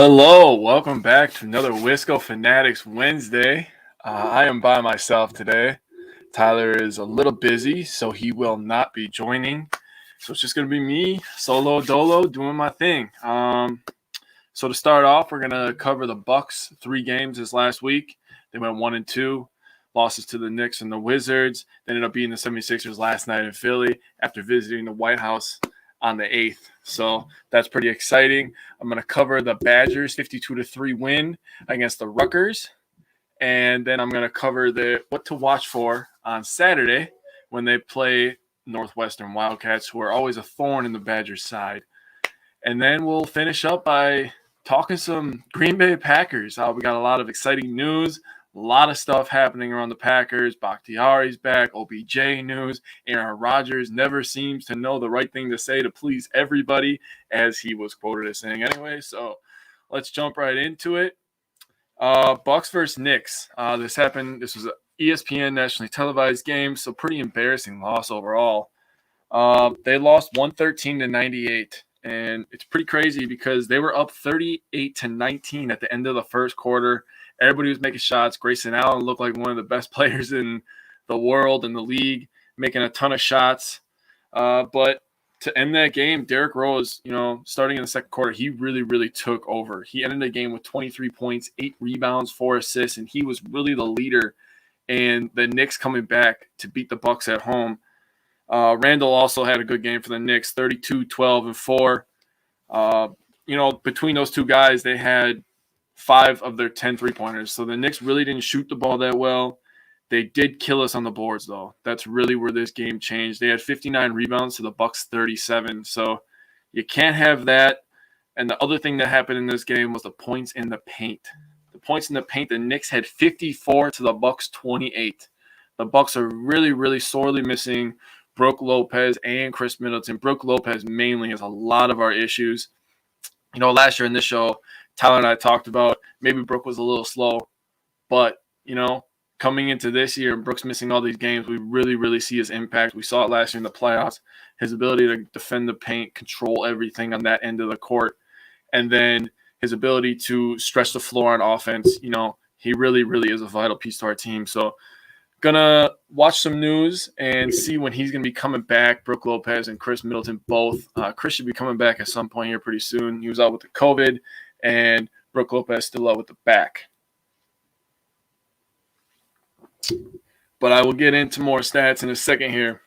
Hello, welcome back to another Wisco Fanatics Wednesday. I am by myself today. Tyler is a little busy, so he will not be joining. So it's just going to be me, solo dolo, doing my thing. So to start off, we're going to cover the Bucks 3 games this last week. They went 1-2, losses to the Knicks and the Wizards. They ended up beating the 76ers last night in Philly after visiting the White House on the 8th. So that's pretty exciting. I'm going to cover the Badgers 52-3 win against the Rutgers. And then I'm going to cover the what to watch for on Saturday when they play Northwestern Wildcats, who are always a thorn in the Badgers' side. And then we'll finish up by talking some Green Bay Packers. We got a lot of exciting news. A lot of stuff happening around the Packers. Bakhtiari's back, OBJ news. Aaron Rodgers never seems to know the right thing to say to please everybody, as he was quoted as saying anyway. So let's jump right into it. Bucks versus Knicks. This happened. This was an ESPN nationally televised game, so pretty embarrassing loss overall. They lost 113-98. And it's pretty crazy because they were up 38-19 at the end of the first quarter. Everybody was making shots. Grayson Allen looked like one of the best players in the world, in the league, making a ton of shots. But to end that game, Derrick Rose, starting in the second quarter, he really, really took over. He ended the game with 23 points, 8 rebounds, 4 assists, and he was really the leader. And the Knicks coming back to beat the Bucks at home. Randall also had a good game for the Knicks, 32, 12, and 4. Between those two guys, they had 5 of their 10 three-pointers. So the Knicks really didn't shoot the ball that well. They did kill us on the boards, though. That's really where this game changed. They had 59 rebounds to the Bucks 37. So you can't have that. And the other thing that happened in this game was the points in the paint. The points in the paint, the Knicks had 54 to the Bucks 28. The Bucks are really, really sorely missing Brook Lopez and Chris Middleton. Brook Lopez mainly has a lot of our issues. Last year in this show, Tyler and I talked about maybe Brook was a little slow. But, coming into this year, Brook's missing all these games. We really, really see his impact. We saw it last year in the playoffs. His ability to defend the paint, control everything on that end of the court. And then his ability to stretch the floor on offense. He really, really is a vital piece to our team. So, gonna watch some news and see when he's gonna be coming back. Brook Lopez and Chris Middleton both. Chris should be coming back at some point here pretty soon. He was out with the COVID, and Brook Lopez still out with the back. But I will get into more stats in a second here.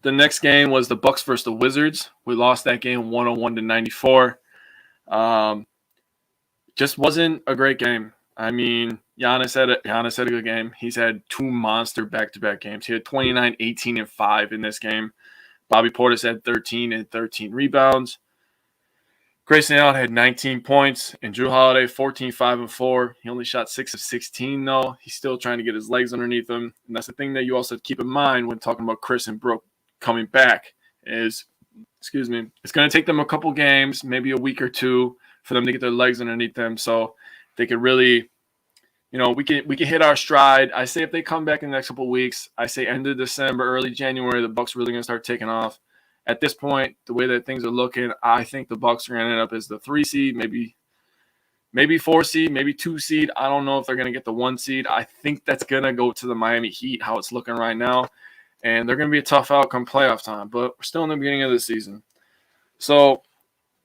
The next game was the Bucks versus the Wizards. We lost that game 101-94. Just wasn't a great game. I mean, Giannis had a good game. He's had 2 monster back-to-back games. He had 29, 18, and 5 in this game. Bobby Portis had 13 and 13 rebounds. Grayson Allen had 19 points. And Drew Holiday, 14, 5, and 4. He only shot 6 of 16, though. He's still trying to get his legs underneath him. And that's the thing that you also have to keep in mind when talking about Chris and Brook coming back is, it's going to take them a couple games, maybe a week or 2, for them to get their legs underneath them. So they could really, we can hit our stride. I say if they come back in the next couple of weeks, I say end of December, early January, the Bucks really going to start taking off. At this point, the way that things are looking, I think the Bucks are going to end up as the 3 seed, maybe 4 seed, maybe 2 seed. I don't know if they're going to get the 1 seed. I think that's going to go to the Miami Heat, how it's looking right now. And they're going to be a tough outcome playoff time, but we're still in the beginning of the season. So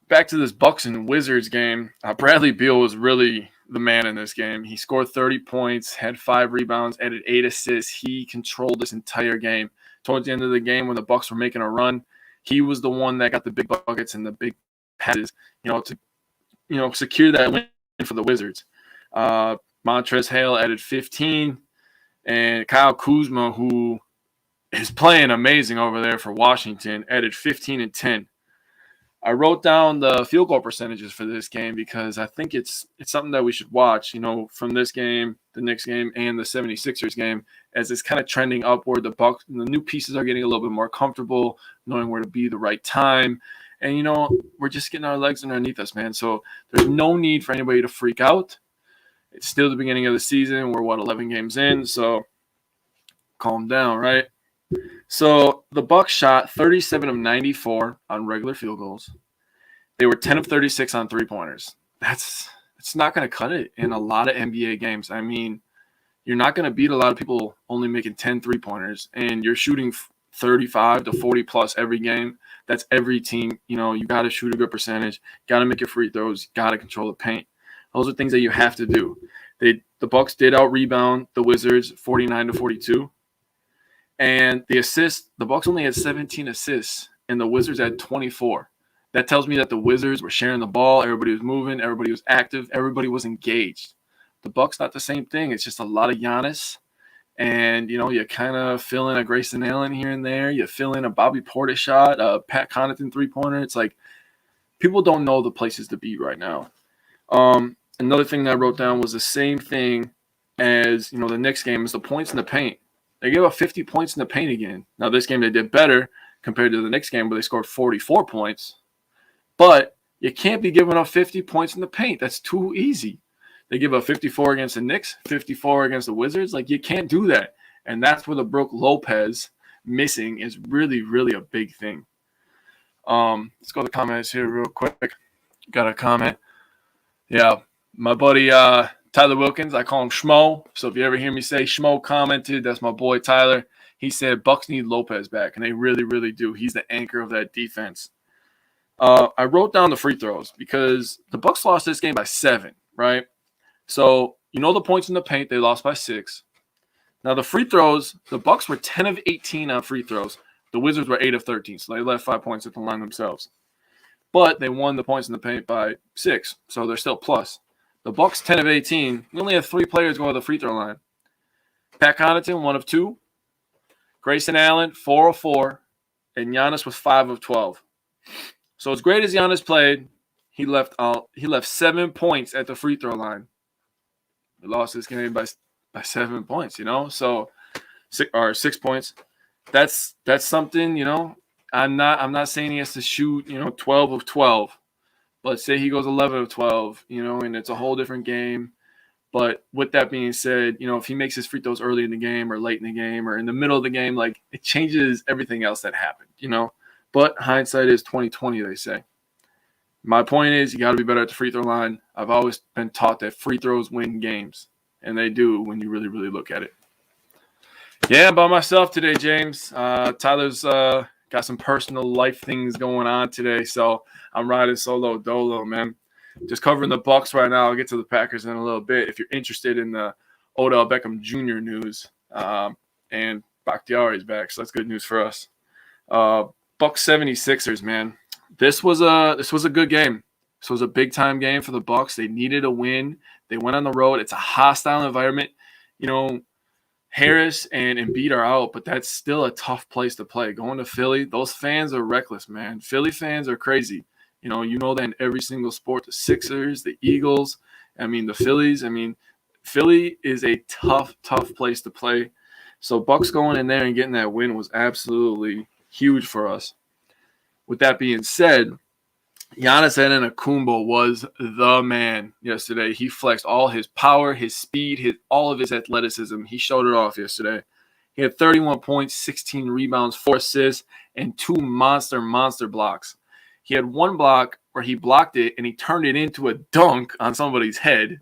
back to this Bucks and Wizards game, Bradley Beal was really the man in this game. He scored 30 points, had 5 rebounds, added 8 assists. He controlled this entire game. Towards the end of the game, when the Bucks were making a run, he was the one that got the big buckets and the big passes, to secure that win for the Wizards. Montrezl Harrell added 15, and Kyle Kuzma, who is playing amazing over there for Washington, added 15 and 10. I wrote down the field goal percentages for this game because I think it's something that we should watch, from this game, the Knicks game, and the 76ers game, as it's kind of trending upward. The Bucks, the new pieces are getting a little bit more comfortable, knowing where to be the right time. And, we're just getting our legs underneath us, man. So there's no need for anybody to freak out. It's still the beginning of the season. We're, 11 games in, so calm down, right? So the Bucks shot 37 of 94 on regular field goals. They were 10 of 36 on three-pointers. That's It's not going to cut it in a lot of NBA games. I mean, you're not going to beat a lot of people only making 10 3-pointers, and you're shooting 35 to 40 plus every game. That's every team. You know, you got to shoot a good percentage, got to make your free throws, got to control the paint. Those are things that you have to do. The Bucks did out rebound the Wizards 49 to 42. And the assists, the Bucks only had 17 assists, and the Wizards had 24. That tells me that the Wizards were sharing the ball. Everybody was moving. Everybody was active. Everybody was engaged. The Bucks, not the same thing. It's just a lot of Giannis. And, you know, you kind of fill in a Grayson Allen here and there. You fill in a Bobby Portis shot, a Pat Connaughton three-pointer. It's like people don't know the places to be right now. Another thing that I wrote down was the same thing as, you know, the next game is the points in the paint. They gave up 50 points in the paint again. Now, this game they did better compared to the next game where they scored 44 points. But you can't be giving up 50 points in the paint. That's too easy. They give up 54 against the Knicks, 54 against the Wizards. Like, you can't do that. And that's where the Brook Lopez missing is really, really a big thing. Let's go to the comments here real quick. Got a comment. Yeah, my buddy Tyler Wilkins, I call him Schmo. So if you ever hear me say Schmo commented, that's my boy Tyler. He said Bucks need Lopez back, and they really, really do. He's the anchor of that defense. I wrote down the free throws because the Bucks lost this game by 7, right? So, you know the points in the paint, they lost by 6. Now, the free throws, the Bucks were 10 of 18 on free throws. The Wizards were 8 of 13, so they left 5 points at the line themselves. But they won the points in the paint by 6, so they're still plus. The Bucks 10 of 18, we only have 3 players going to the free throw line. Pat Connaughton, 1 of 2. Grayson Allen, 4 of 4. And Giannis was 5 of 12. So as great as Giannis played, he left 7 points at the free throw line. We lost this game by 7 points, you know? So 6 points. That's something, you know. I'm not saying he has to shoot, you know, 12 of 12. But say he goes 11 of 12, you know, and it's a whole different game. But with that being said, you know, if he makes his free throws early in the game or late in the game or in the middle of the game, like, it changes everything else that happened, you know. But hindsight is 20/20, they say. My point is you got to be better at the free throw line. I've always been taught that free throws win games, and they do when you really, really look at it. Yeah, by myself today, James. Tyler's got some personal life things going on today, so I'm riding solo dolo, man. Just covering the Bucks right now. I'll get to the Packers in a little bit. If you're interested in the Odell Beckham Jr. news, and Bakhtiari's back, so that's good news for us. Bucks 76ers, man. This was a good game. This was a big time game for the Bucks. They needed a win. They went on the road. It's a hostile environment. You know, Harris and Embiid are out, but that's still a tough place to play. Going to Philly, those fans are reckless, man. Philly fans are crazy. You know that in every single sport, the Sixers, the Eagles, the Phillies. Philly is a tough place to play. So Bucks going in there and getting that win was absolutely huge for us. With that being said, Giannis Antetokounmpo was the man yesterday. He flexed all his power, his speed, all of his athleticism. He showed it off yesterday. He had 31 points, 16 rebounds, 4 assists, and 2 monster blocks. He had one block where he blocked it and he turned it into a dunk on somebody's head.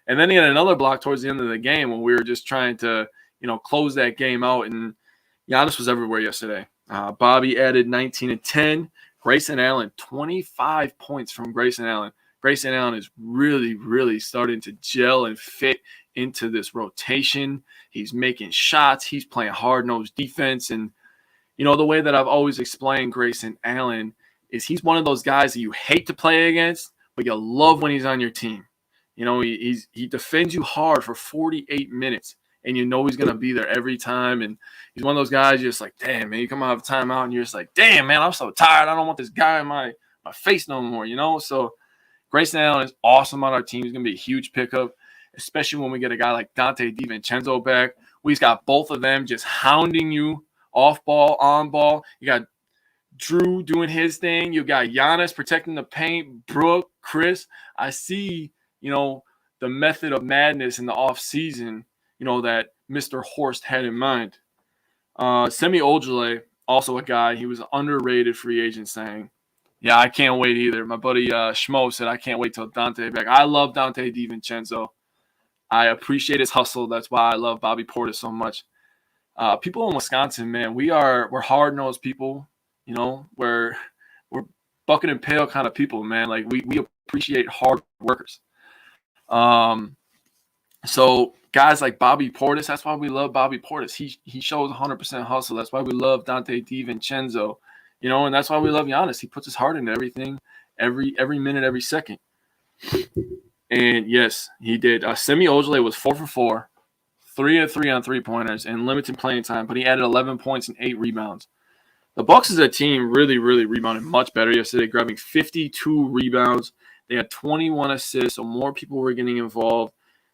And then he had another block towards the end of the game when we were just trying to, close that game out. And Giannis was everywhere yesterday. Bobby added 19 and 10. Grayson Allen, 25 points from Grayson Allen. Grayson Allen is really, really starting to gel and fit into this rotation. He's making shots. He's playing hard-nosed defense. And, the way that I've always explained Grayson Allen is he's one of those guys that you hate to play against, but you love when he's on your team. He defends you hard for 48 minutes, and he's going to be there every time. And he's one of those guys you're just like, damn, man, you come out of a timeout, and you're just like, damn, man, I'm so tired. I don't want this guy in my face no more, So Grayson Allen is awesome on our team. He's going to be a huge pickup, especially when we get a guy like Dante DiVincenzo back. We've got both of them just hounding you off ball, on ball. You got Drew doing his thing. You got Giannis protecting the paint. Brooke, Chris. I see, the method of madness in the offseason, that Mr. Horst had in mind. Semi Ojeleye, also a guy, he was an underrated free agent signing. Yeah, I can't wait either. My buddy Schmo said I can't wait till Dante back. I love Dante DiVincenzo. I appreciate his hustle. That's why I love Bobby Portis so much. People in Wisconsin, man, we're hard nosed people. You know, we're bucket and pail kind of people, man. Like we appreciate hard workers. So guys like Bobby Portis, that's why we love Bobby Portis. He shows 100% hustle. That's why we love Dante DiVincenzo. You know, and that's why we love Giannis. He puts his heart into everything, every minute, every second. And yes, he did. Semi Ojeleye was 4 for 4, 3 of 3 on 3-pointers, and limited playing time. But he added 11 points and 8 rebounds. The Bucks as a team really, really rebounded much better yesterday, grabbing 52 rebounds. They had 21 assists, so more people were getting involved.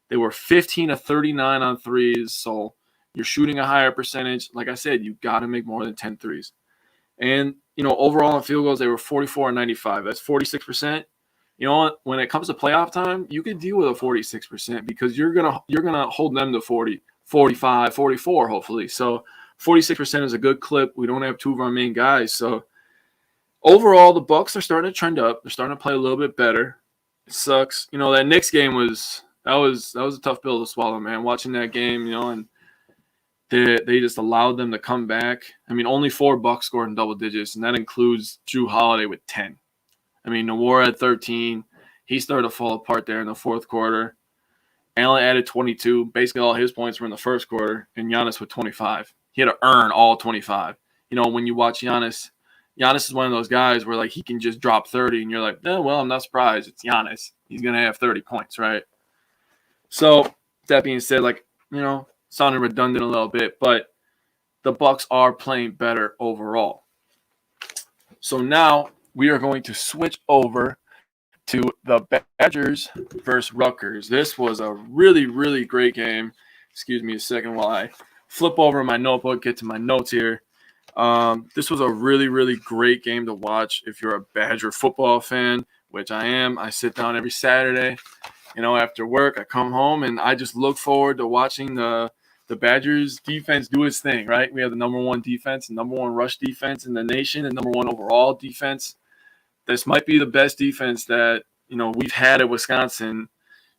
They were 15 of 39 on threes, so you're shooting a higher percentage. Like I said, you got to make more than 10 threes. And, you know, overall in field goals, they were 44 and 95. That's 46%. You know what? When it comes to playoff time, you can deal with a 46% because you're gonna hold them to 40, 45, 44, hopefully. So 46% is a good clip. We don't have two of our main guys. So overall, the Bucks are starting to trend up. They're starting to play a little bit better. It sucks. You know, that Knicks game was a tough pill to swallow, man. Watching that game, you know, and they just allowed them to come back. I mean, only 4 Bucks scored in double digits, and that includes Drew Holiday with 10. I mean, Nwora at 13. He started to fall apart there in the fourth quarter. Allen added 22. Basically, all his points were in the first quarter, and Giannis with 25. He had to earn all 25. You know, when you watch Giannis is one of those guys where, like, he can just drop 30, and you're like, well, I'm not surprised. It's Giannis. He's going to have 30 points, right? So, that being said, like, you know, sounded redundant a little bit, but the Bucks are playing better overall. So now we are going to switch over to the Badgers versus Rutgers. This was a really, really great game. Excuse me a second while I flip over my notebook, get to my notes here. This was a really, really great game to watch if you're a Badger football fan, which I am. I sit down every Saturday, you know, after work. I come home, and I just look forward to watching the Badgers defense do its thing, right? We have the number 1 defense, the number 1 rush defense in the nation, and number 1 overall defense. This might be the best defense that, you know, we've had at Wisconsin,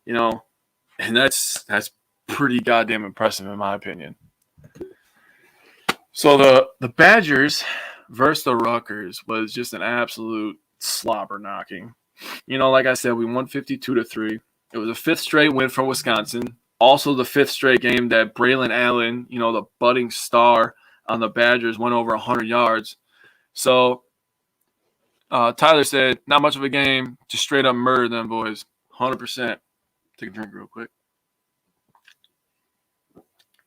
you know, and that's pretty goddamn impressive in my opinion. So the Badgers versus the Rutgers was just an absolute slobber knocking. You know, like I said, we won 52-3. It was a 5th straight win for Wisconsin. Also the 5th straight game that Grayson Allen, you know, the budding star on the Badgers, went over 100 yards. So Tyler said, not much of a game, just straight up murder them boys. 100%. Take a drink real quick.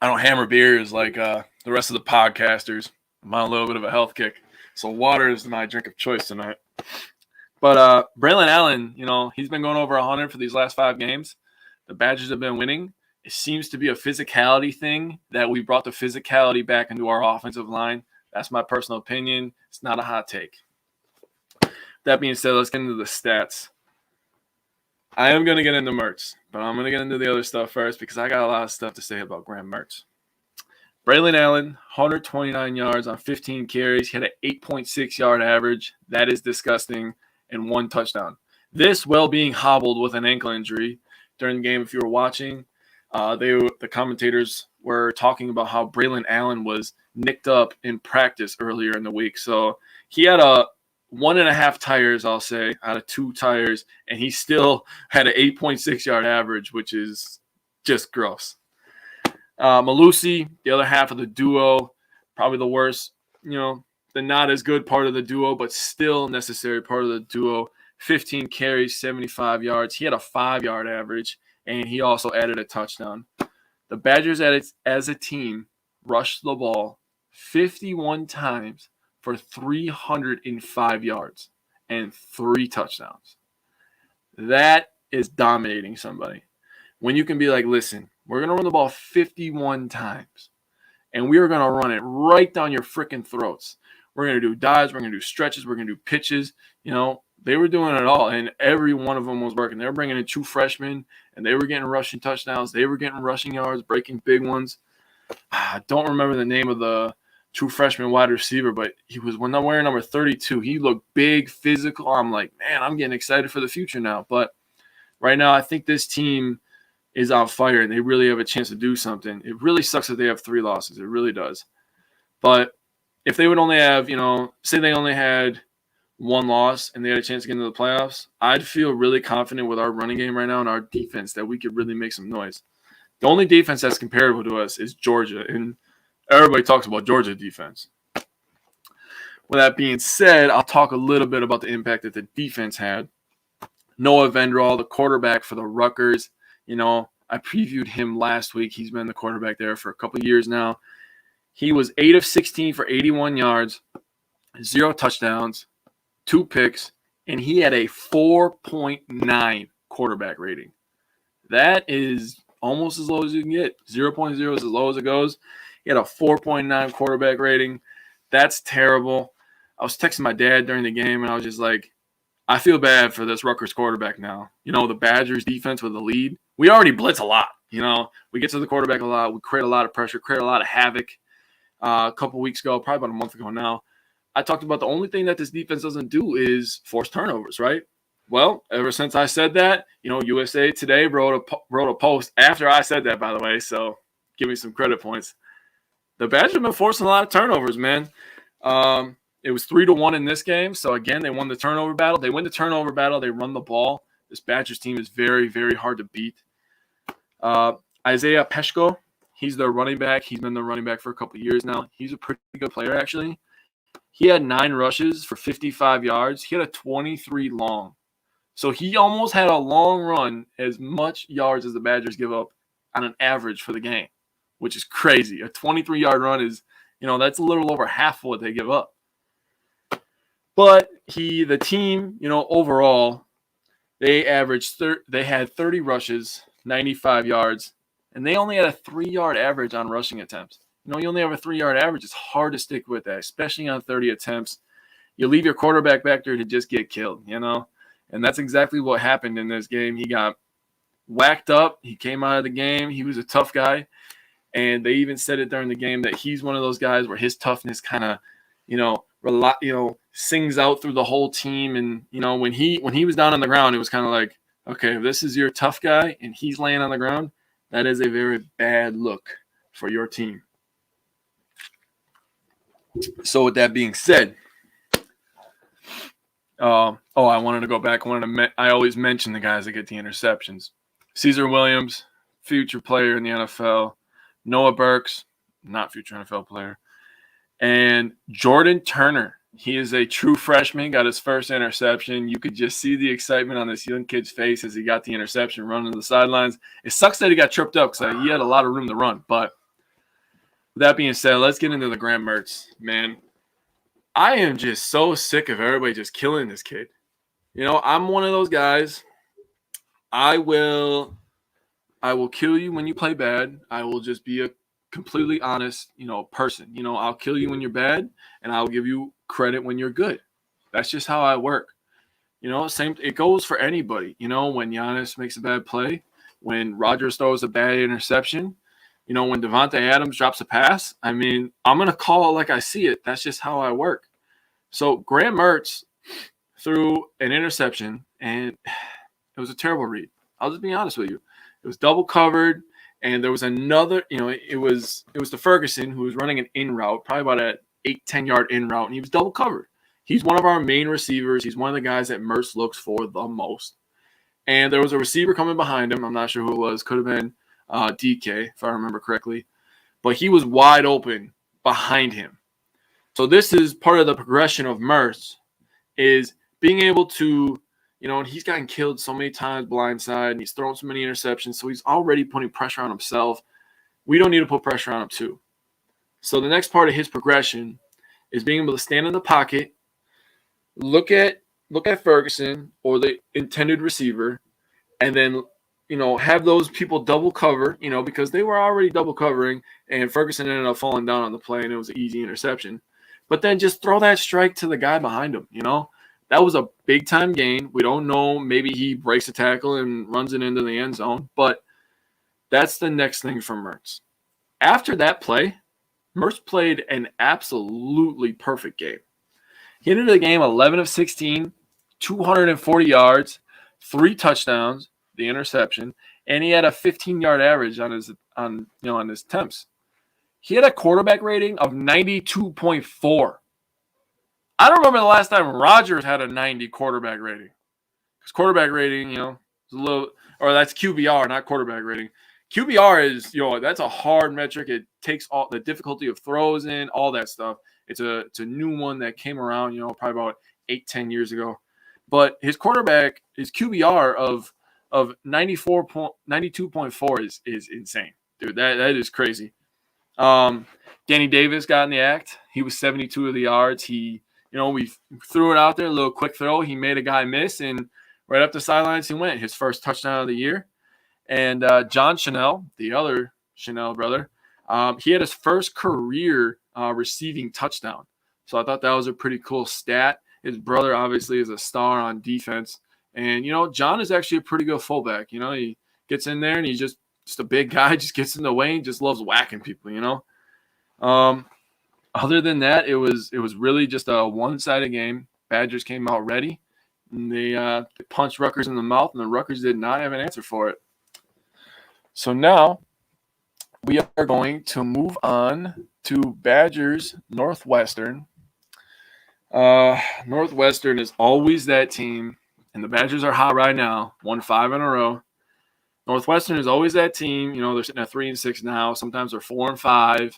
I don't hammer beers like the rest of the podcasters. I'm on a little bit of a health kick. So water is my drink of choice tonight. But Grayson Allen, you know, he's been going over 100 for these last 5 games. The Badgers have been winning. It seems to be a physicality thing that we brought the physicality back into our offensive line. That's my personal opinion. It's not a hot take. That being said, let's get into the stats. I am going to get into Mertz, but I'm going to get into the other stuff first because I got a lot of stuff to say about Graham Mertz. Grayson Allen, 129 yards on 15 carries. He had an 8.6-yard average. That is disgusting. And 1 touchdown. This well being hobbled with an ankle injury during the game. If you were watching, the commentators were talking about how Grayson Allen was nicked up in practice earlier in the week. So he had a 1.5 tires, I'll say, out of 2 tires, and he still had an 8.6-yard average, which is just gross. Malusi, the other half of the duo, probably the worst, you know, the not as good part of the duo, but still necessary part of the duo. 15 carries, 75 yards. He had a 5-yard average, and he also added a touchdown. The Badgers as a team rushed the ball 51 times for 305 yards and 3 touchdowns. That is dominating somebody. When you can be like, listen, we're going to run the ball 51 times, and we are going to run it right down your freaking throats. We're going to do dives. We're going to do stretches. We're going to do pitches. You know, they were doing it all, and every one of them was working. They were bringing in 2 freshmen, and they were getting rushing touchdowns. They were getting rushing yards, breaking big ones. I don't remember the name of the true freshman wide receiver, but he was when I'm wearing number 32. He looked big, physical. I'm like, man, I'm getting excited for the future now. But right now, I think this team is on fire, and they really have a chance to do something. It really sucks that they have 3 losses. It really does. But if they would only have, say they only had 1 loss and they had a chance to get into the playoffs, I'd feel really confident with our running game right now and our defense that we could really make some noise. The only defense that's comparable to us is Georgia, and everybody talks about Georgia defense. With that being said, I'll talk a little bit about the impact that the defense had. Noah Vendral, the quarterback for the Rutgers, I previewed him last week. He's been the quarterback there for a couple of years now. He was 8 of 16 for 81 yards, 0 touchdowns, 2 picks, and he had a 4.9 quarterback rating. That is almost as low as you can get. 0.0 is as low as it goes. He had a 4.9 quarterback rating. That's terrible. I was texting my dad during the game, and I was just like, I feel bad for this Rutgers quarterback now. The Badgers defense with the lead. We already blitz a lot. We get to the quarterback a lot. We create a lot of pressure, create a lot of havoc. A couple weeks ago, probably about a month ago now, I talked about the only thing that this defense doesn't do is force turnovers, right? Well, ever since I said that, USA Today wrote a post after I said that, by the way, so give me some credit points. The Badgers have been forcing a lot of turnovers, man. It was 3-1 in this game. So, again, they won the turnover battle. They win the turnover battle. They run the ball. This Badgers team is very, very hard to beat. Isaiah Peshko, he's their running back. He's been the running back for a couple of years now. He's a pretty good player, actually. He had 9 rushes for 55 yards. He had a 23 long. So, he almost had a long run as much yards as the Badgers give up on an average for the game, which is crazy. A 23-yard run is, that's a little over half of what they give up. But the team, overall, they had 30 rushes, 95 yards, and they only had a 3-yard average on rushing attempts. You only have a 3-yard average. It's hard to stick with that, especially on 30 attempts. You leave your quarterback back there to just get killed, And that's exactly what happened in this game. He got whacked up. He came out of the game. He was a tough guy. And they even said it during the game that he's one of those guys where his toughness kind of, sings out through the whole team. And, when he was down on the ground, it was kind of like, okay, if this is your tough guy and he's laying on the ground, that is a very bad look for your team. So with that being said, I wanted to go back. I always mention the guys that get the interceptions. Caesar Williams, future player in the NFL. Noah Burks, not future NFL player. And Jordan Turner. He is a true freshman, got his first interception. You could just see the excitement on this young kid's face as he got the interception running to the sidelines. It sucks that he got tripped up because he had a lot of room to run. But with that being said, let's get into the Graham Mertz. Man, I am just so sick of everybody just killing this kid. I'm one of those guys. I will kill you when you play bad. I will just be a completely honest, person. I'll kill you when you're bad, and I'll give you credit when you're good. That's just how I work. Same. It goes for anybody. When Giannis makes a bad play, when Rodgers throws a bad interception, when Devontae Adams drops a pass. I'm gonna call it like I see it. That's just how I work. So Graham Mertz threw an interception, and it was a terrible read. I'll just be honest with you. It was double covered, and there was another, it was the Ferguson who was running an in route, probably about an 8-10 yard in route, and he was double covered. He's one of our main receivers. He's one of the guys that Mertz looks for the most. And there was a receiver coming behind him. I'm not sure who it was. Could have been DK, if I remember correctly. But he was wide open behind him. So this is part of the progression of Mertz, is being able to, and he's gotten killed so many times blindside, and he's thrown so many interceptions, so he's already putting pressure on himself. We don't need to put pressure on him too. So the next part of his progression is being able to stand in the pocket, look at Ferguson or the intended receiver, and then, have those people double cover, because they were already double covering, and Ferguson ended up falling down on the play, and it was an easy interception. But then just throw that strike to the guy behind him, That was a big-time gain. We don't know. Maybe he breaks a tackle and runs it into the end zone. But that's the next thing from Mertz. After that play, Mertz played an absolutely perfect game. He ended the game 11 of 16, 240 yards, 3 touchdowns, the interception, and he had a 15-yard average on his attempts. He had a quarterback rating of 92.4. I don't remember the last time Rodgers had a 90 quarterback rating. Because quarterback rating, is a little, or that's QBR, not quarterback rating. QBR is, that's a hard metric. It takes all the difficulty of throws in, all that stuff. It's a new one that came around, probably about 8-10 years ago. But his QBR of 92.4 is insane, dude. That is crazy. Danny Davis got in the act. He was 72 of the yards. We threw it out there, a little quick throw. He made a guy miss, and right up the sidelines he went. His first touchdown of the year. And John Chanel, the other Chanel brother, he had his first career receiving touchdown. So I thought that was a pretty cool stat. His brother obviously is a star on defense. And, John is actually a pretty good fullback. He gets in there and he's just a big guy, just gets in the way and just loves whacking people, Other than that, it was really just a one-sided game. Badgers came out ready. And they punched Rutgers in the mouth, and the Rutgers did not have an answer for it. So now we are going to move on to Badgers Northwestern. Northwestern is always that team, and the Badgers are hot right now, won 5 in a row. Northwestern is always that team. They're sitting at 3-6 now. Sometimes they're 4-5.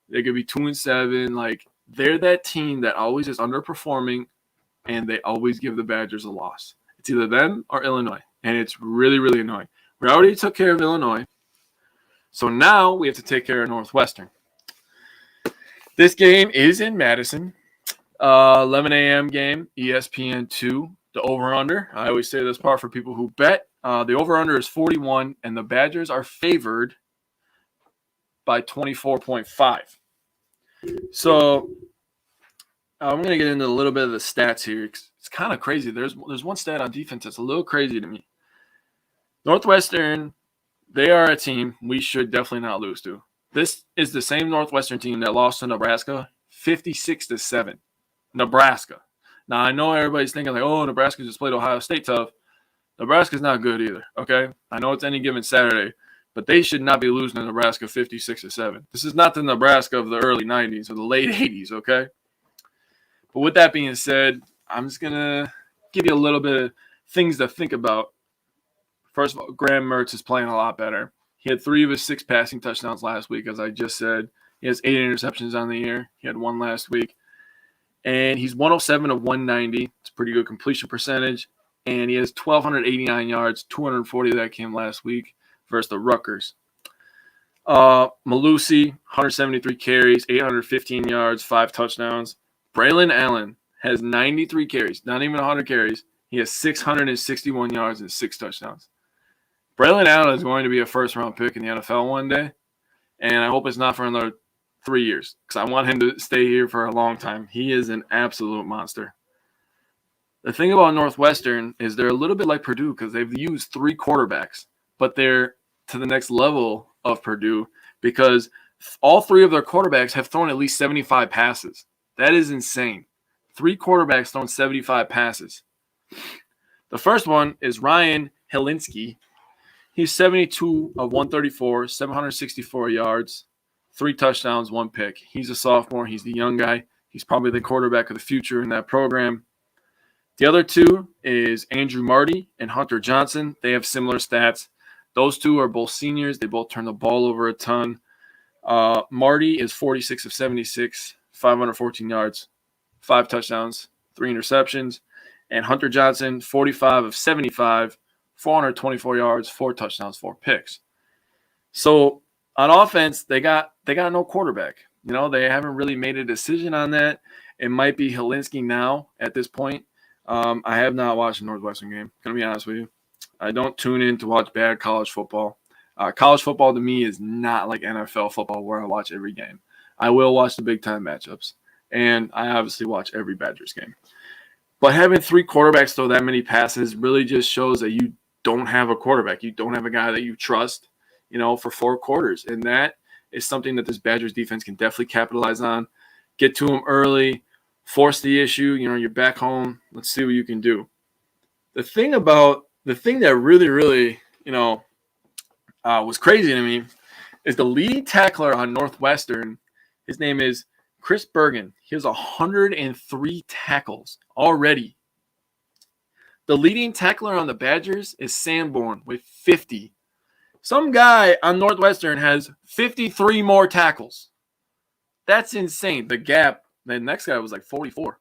They could be 2-7. Like, they're that team that always is underperforming, and they always give the Badgers a loss. It's either them or Illinois, and it's really, really annoying. We already took care of Illinois, so now we have to take care of Northwestern. This game is in Madison. 11 a.m. game, ESPN2, the over-under. I always say this part for people who bet. The over-under is 41, and the Badgers are favored by 24.5. So I'm going to get into a little bit of the stats here. It's kind of crazy. There's one stat on defense that's a little crazy to me. Northwestern, they are a team we should definitely not lose to. This is the same Northwestern team that lost to Nebraska 56-7. Nebraska. Now, I know everybody's thinking like, oh, Nebraska just played Ohio State tough. Nebraska's not good either, okay? I know it's any given Saturday, but they should not be losing to Nebraska 56-7. This is not the Nebraska of the early 90s or the late 80s, okay? But with that being said, I'm just going to give you a little bit of things to think about. First of all, Graham Mertz is playing a lot better. He had 3 of his 6 passing touchdowns last week, as I just said. He has 8 interceptions on the year. He had 1 last week. And he's 107 of 190. It's a pretty good completion percentage. And he has 1,289 yards. 240 of that came last week versus the Rutgers. Malusi, 173 carries, 815 yards, 5 touchdowns. Grayson Allen has 93 carries, not even 100 carries. He has 661 yards and 6 touchdowns. Grayson Allen is going to be a first-round pick in the NFL one day, and I hope it's not for another 3 years because I want him to stay here for a long time. He is an absolute monster. The thing about Northwestern is they're a little bit like Purdue because they've used 3 quarterbacks, but they're to the next level of Purdue because all 3 of their quarterbacks have thrown at least 75 passes. That is insane. 3 quarterbacks thrown 75 passes. The first one is Ryan Hilinski. He's 72 of 134, 764 yards, 3 touchdowns, 1 pick. He's a sophomore. He's the young guy. He's probably the quarterback of the future in that program. The other 2 is Andrew Marty and Hunter Johnson. They have similar stats. Those 2 are both seniors. They both turn the ball over a ton. Marty is 46 of 76, 514 yards, 5 touchdowns, 3 interceptions. And Hunter Johnson, 45 of 75, 424 yards, 4 touchdowns, 4 picks. So on offense, they got no quarterback. They haven't really made a decision on that. It might be Hilinski now at this point. I have not watched a Northwestern game. Going to be honest with you. I don't tune in to watch bad college football. College football to me is not like NFL football where I watch every game. I will watch the big-time matchups, and I obviously watch every Badgers game. But having 3 quarterbacks throw that many passes really just shows that you don't have a quarterback. You don't have a guy that you trust, for 4 quarters. And that is something that this Badgers defense can definitely capitalize on. Get to them early, force the issue. You're back home. Let's see what you can do. The thing that really, was crazy to me is the leading tackler on Northwestern. His name is Chris Bergen. He has 103 tackles already. The leading tackler on the Badgers is Sanborn with 50. Some guy on Northwestern has 53 more tackles. That's insane. The gap, the next guy was like 44.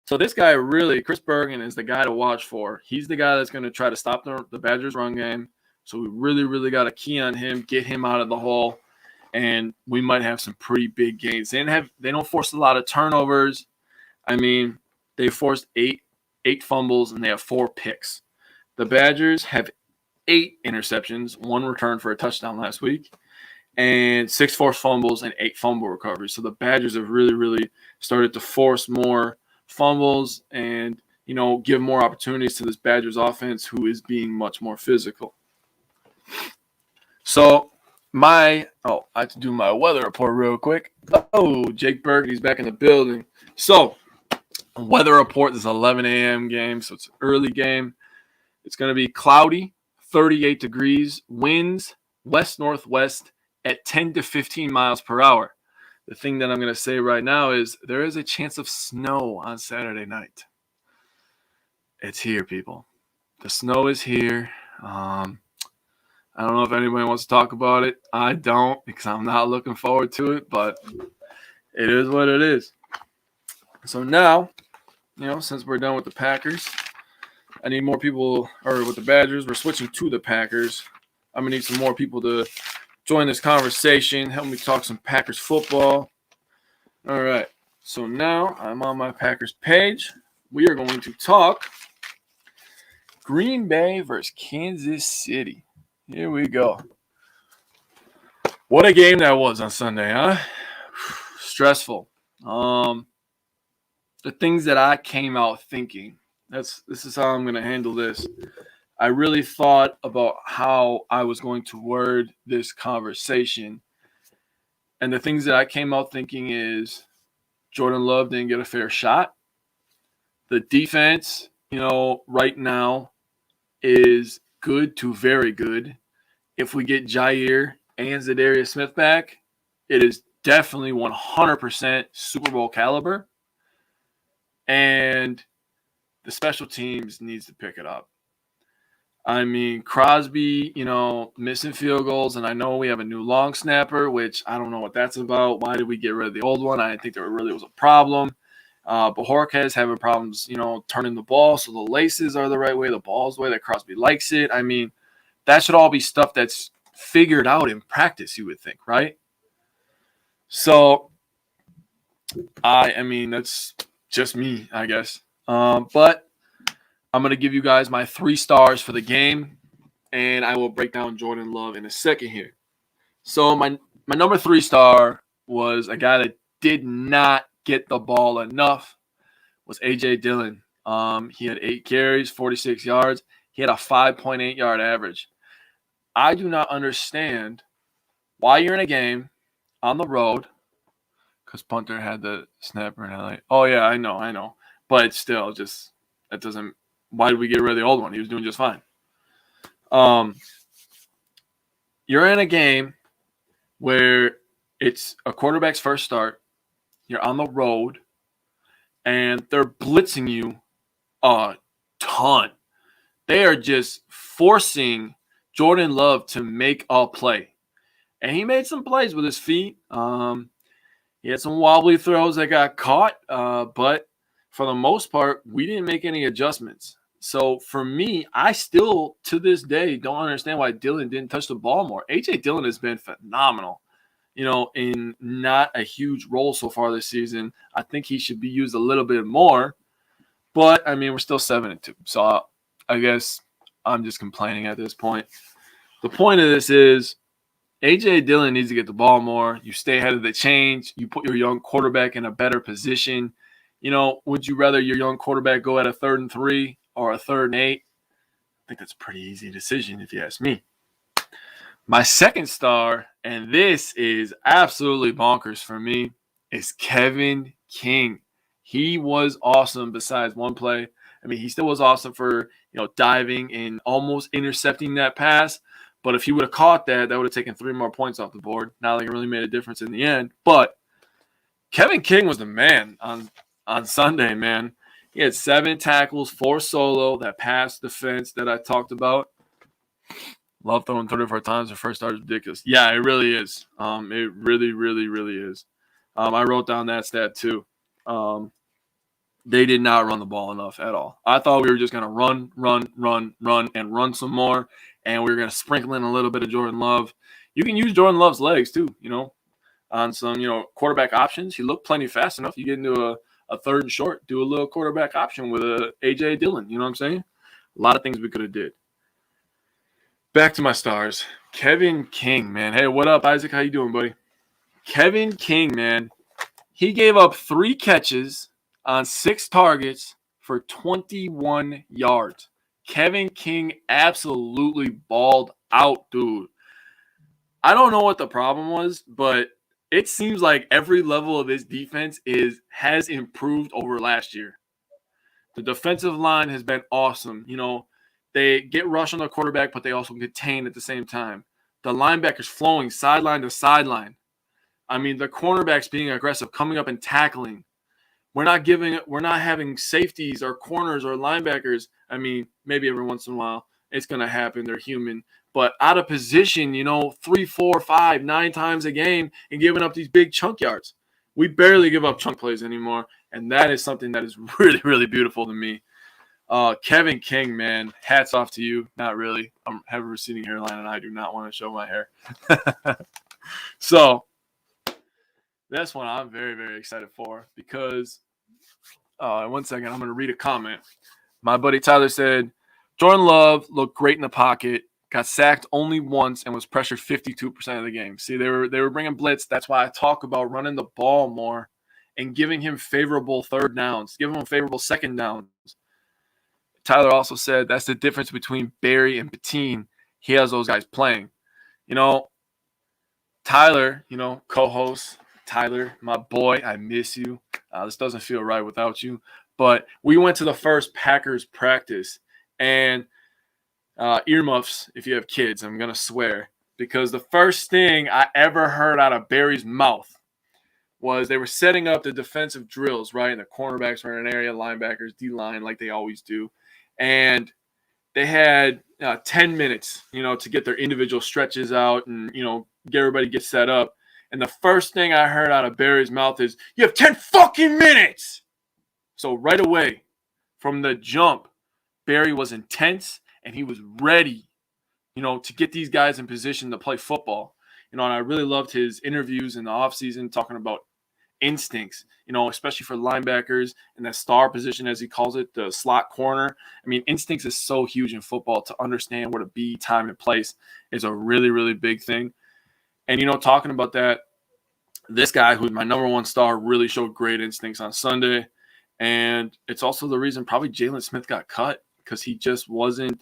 So this guy really, Chris Bergen, is the guy to watch for. He's the guy that's going to try to stop the Badgers' run game. So we really got a key on him, get him out of the hole, and we might have some pretty big gains. They don't force a lot of turnovers. I mean, they forced eight fumbles, and they have 4 picks. The Badgers have 8 interceptions, 1 return for a touchdown last week, and 6 forced fumbles and 8 fumble recoveries. So the Badgers have really started to force more fumbles and, give more opportunities to this Badgers offense, who is being much more physical. So I have to do my weather report real quick. Oh, Jake Bergen, he's back in the building. So weather report, this is 11 a.m. game, so it's an early game. It's going to be cloudy, 38 degrees, winds west-northwest at 10 to 15 miles per hour. The thing that I'm going to say right now is there is a chance of snow on Saturday night. It's here, people. The snow is here. I don't know if anybody wants to talk about it. I don't, because I'm not looking forward to it, but it is what it is. So now, since we're done with the Packers, I need more people, or with the Badgers, we're switching to the Packers. I'm going to need some more people to join this conversation, help me talk some Packers football. All right, so now I'm on my Packers page. We are going to talk Green Bay versus Kansas City. Here we go. What a game that was on Sunday, huh? Stressful. The things that I came out thinking. This is how I'm going to handle this. I really thought about how I was going to word this conversation. And the things that I came out thinking is Jordan Love didn't get a fair shot. The defense, right now is good to very good. If we get Jair and Zadarius Smith back, it is definitely 100% Super Bowl caliber. And the special teams needs to pick it up. I mean, Crosby, missing field goals, and I know we have a new long snapper, which I don't know what that's about. Why did we get rid of the old one? I didn't think there really was a problem. But Bajorquez having problems, turning the ball, so the laces are the right way, the ball's the way that Crosby likes it. I mean, that should all be stuff that's figured out in practice, you would think, right? So, I mean, that's just me, I guess. But I'm going to give you guys my 3 stars for the game, and I will break down Jordan Love in a second here. So my number 3 star was a guy that did not get the ball enough, was A.J. Dillon. He had 8 carries, 46 yards. He had a 5.8 yard average. I do not understand why you're in a game on the road, because punter had the snapper in LA. Oh, yeah, I know. But still, that doesn't – why did we get rid of the old one? He was doing just fine. You're in a game where it's a quarterback's first start. You're on the road, and they're blitzing you a ton. They are just forcing Jordan Love to make a play. And he made some plays with his feet. He had some wobbly throws that got caught, but for the most part, we didn't make any adjustments. So for me, I still, to this day, don't understand why Dillon didn't touch the ball more. A.J. Dillon has been phenomenal, in not a huge role so far this season. I think he should be used a little bit more. But, I mean, we're still 7-2. So I guess I'm just complaining at this point. The point of this is A.J. Dillon needs to get the ball more. You stay ahead of the change. You put your young quarterback in a better position. Would you rather your young quarterback go at a 3rd and 3 or a 3rd and 8? I think that's a pretty easy decision if you ask me. My second star, and this is absolutely bonkers for me, is Kevin King. He was awesome besides one play. I mean, he still was awesome for, diving and almost intercepting that pass. But if he would have caught that, that would have taken 3 more points off the board. Not like it really made a difference in the end. But Kevin King was the man on Sunday, man. He had 7 tackles, 4 solo, that pass defense that I talked about. Love throwing 34 times the first start is ridiculous. Yeah, it really is. It really, really, really is. I wrote down that stat too. They did not run the ball enough at all. I thought we were just going to run, and run some more, and we were going to sprinkle in a little bit of Jordan Love. You can use Jordan Love's legs too, on some, quarterback options. He looked plenty fast enough. You get into a third and short, do a little quarterback option with a A.J. Dillon. You know what I'm saying? A lot of things we could have did. Back to my stars. Kevin King, man. Hey, what up, Isaac? How you doing, buddy? Kevin King, man. He gave up 3 catches on 6 targets for 21 yards. Kevin King absolutely balled out, dude. I don't know what the problem was, but it seems like every level of this defense has improved over last year. The defensive line has been awesome. They get rush on the quarterback, but they also contain at the same time. The linebackers flowing sideline to sideline. I mean, the cornerbacks being aggressive, coming up and tackling. We're not having safeties or corners or linebackers. I mean, maybe every once in a while it's going to happen. They're human. But out of position, 3, 4, 5, 9 times a game and giving up these big chunk yards. We barely give up chunk plays anymore, and that is something that is really, really beautiful to me. Kevin King, man, hats off to you. Not really. I have a receding hairline, and I do not want to show my hair. So that's one I'm very, very excited for because one second, I'm going to read a comment. My buddy Tyler said, Jordan Love looked great in the pocket, got sacked only once, and was pressured 52% of the game. See, they were bringing blitz. That's why I talk about running the ball more and giving him favorable third downs, giving him favorable second downs. Tyler also said that's the difference between Barry and Patine. He has those guys playing. Tyler, co-host, Tyler, my boy, I miss you. This doesn't feel right without you. But we went to the first Packers practice, and earmuffs if you have kids, I'm going to swear. Because the first thing I ever heard out of Barry's mouth was they were setting up the defensive drills, right? And the cornerbacks were in an area, linebackers, D-line, like they always do. And they had 10 minutes, to get their individual stretches out and, get everybody get set up. And the first thing I heard out of Barry's mouth is, you have 10 fucking minutes. So right away from the jump, Barry was intense and he was ready, to get these guys in position to play football. And I really loved his interviews in the offseason talking about instincts, especially for linebackers in that star position, as he calls it, the slot corner. I mean, instincts is so huge in football. To understand where to be, time, and place is a really, really big thing. And, talking about that, this guy who's my number 1 star really showed great instincts on Sunday. And it's also the reason probably Jalen Smith got cut because he just wasn't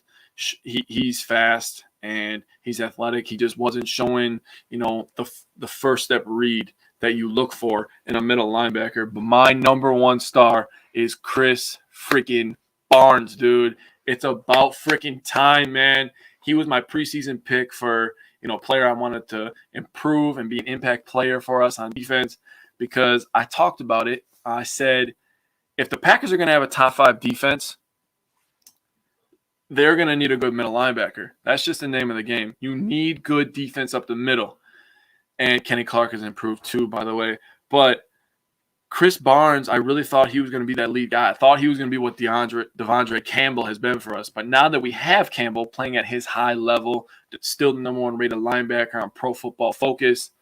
he's fast and he's athletic. He just wasn't showing, the first step read that you look for in a middle linebacker. But my number 1 star is Chris freaking Barnes, dude. It's about freaking time, man. He was my preseason pick for, player I wanted to improve and be an impact player for us on defense because I talked about it. I said, if the Packers are going to have a top 5 defense, they're going to need a good middle linebacker. That's just the name of the game. You need good defense up the middle. And Kenny Clark has improved too, by the way. But Chris Barnes, I really thought he was going to be that lead guy. I thought he was going to be what Devondre Campbell has been for us. But now that we have Campbell playing at his high level, still the number 1 rated linebacker on Pro Football Focus,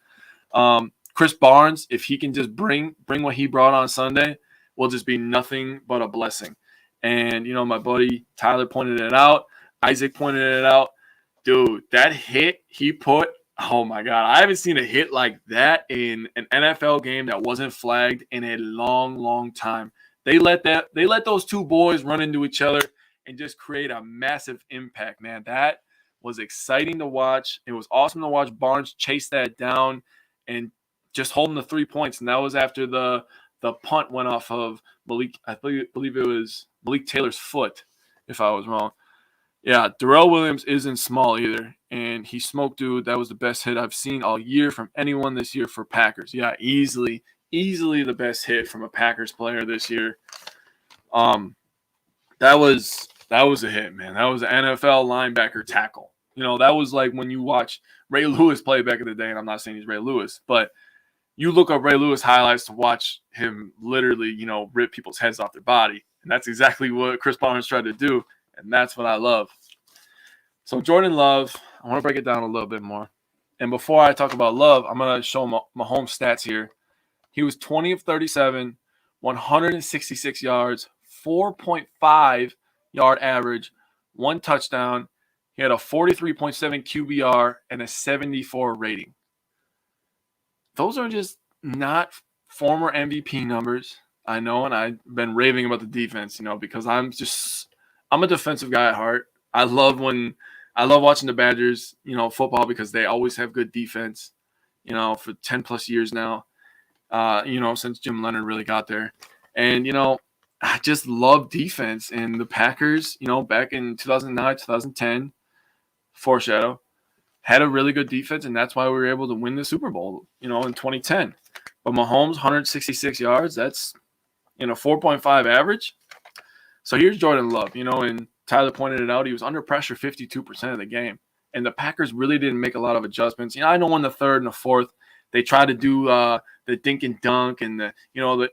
Chris Barnes, if he can just bring what he brought on Sunday, will just be nothing but a blessing. And, my buddy Tyler pointed it out. Isaac pointed it out. Dude, that hit he put, oh, my God. I haven't seen a hit like that in an NFL game that wasn't flagged in a long, long time. They let those 2 boys run into each other and just create a massive impact, man. That was exciting to watch. It was awesome to watch Barnes chase that down and just holding the 3 points. And that was after the punt went off of Malik. I believe it was Malik Taylor's foot, if I was wrong. Yeah, Darrell Williams isn't small either, and he smoked dude. That was the best hit I've seen all year from anyone this year for Packers. Yeah, easily the best hit from a Packers player this year. That was a hit, man. That was an NFL linebacker tackle. That was like when you watch Ray Lewis play back in the day, and I'm not saying he's Ray Lewis, but you look up Ray Lewis highlights to watch him literally, rip people's heads off their body. And that's exactly what Chris Barnes tried to do. And that's what I love. So Jordan Love, I want to break it down a little bit more. And before I talk about Love, I'm going to show Mahomes' stats here. He was 20 of 37, 166 yards, 4.5 yard average, 1 touchdown. He had a 43.7 QBR and a 74 rating. Those are just not former MVP numbers. I know, and I've been raving about the defense, because I'm a defensive guy at heart. I love watching the Badgers, football, because they always have good defense, for 10 plus years now, since Jim Leonard really got there. And, I just love defense. And the Packers, back in 2009, 2010, foreshadow, had a really good defense, and that's why we were able to win the Super Bowl, in 2010. But Mahomes, 166 yards, that's, 4.5 average. So here's Jordan Love, and Tyler pointed it out. He was under pressure 52% of the game. And the Packers really didn't make a lot of adjustments. I know in the third and the fourth, they tried to do the dink and dunk and the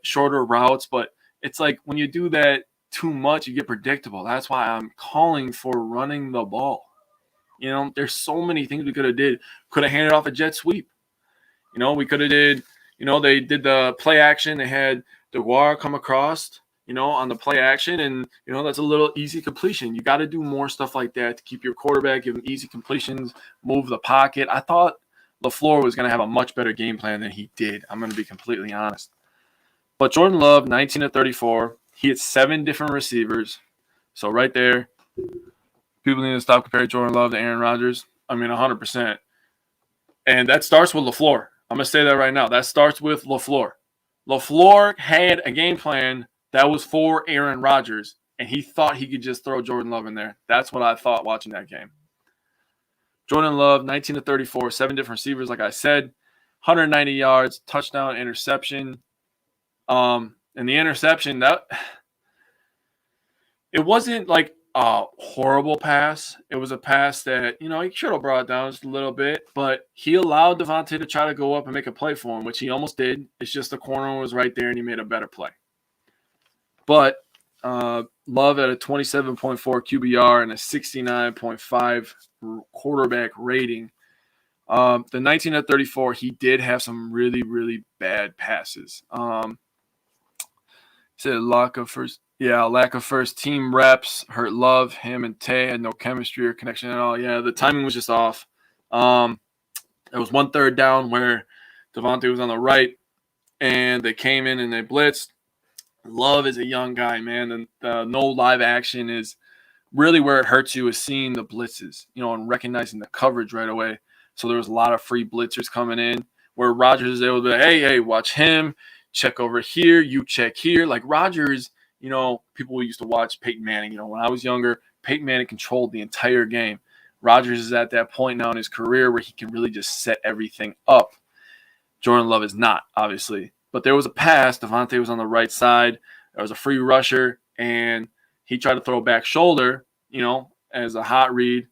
shorter routes. But it's like when you do that too much, you get predictable. That's why I'm calling for running the ball. There's so many things we could have did. Could have handed off a jet sweep. We could have did, they did the play action. They had DeGuara come across, on the play action. And, that's a little easy completion. You got to do more stuff like that to keep your quarterback, give him easy completions, move the pocket. I thought LaFleur was going to have a much better game plan than he did. I'm going to be completely honest. But Jordan Love, 19 of 34. He had 7 different receivers. So right there, people need to stop comparing Jordan Love to Aaron Rodgers. 100%. And that starts with LaFleur. I'm going to say that right now. That starts with LaFleur. LaFleur had a game plan that was for Aaron Rodgers, and he thought he could just throw Jordan Love in there. That's what I thought watching that game. Jordan Love, 19 to 34, 7 different receivers, like I said, 190 yards, touchdown, interception. And the interception, it wasn't like a horrible pass. It was a pass that, he should have brought it down just a little bit, but he allowed Devontae to try to go up and make a play for him, which he almost did. It's just the corner was right there and he made a better play. But Love at a 27.4 QBR and a 69.5 quarterback rating. The 19 to 34, he did have some really, really bad passes. Said lack of first team reps hurt Love. Him and Tay had no chemistry or connection at all. Yeah, the timing was just off. There was 1 third down where Devontae was on the right, and they came in and they blitzed. Love is a young guy, man, and no live action is really where it hurts you is seeing the blitzes, and recognizing the coverage right away. So there was a lot of free blitzers coming in where Rodgers is able to be, hey, watch him, check over here, you check here. Like Rodgers, people used to watch Peyton Manning. When I was younger, Peyton Manning controlled the entire game. Rodgers is at that point now in his career where he can really just set everything up. Jordan Love is not, obviously. But there was a pass. Devontae was on the right side. There was a free rusher, and he tried to throw back shoulder, as a hot read.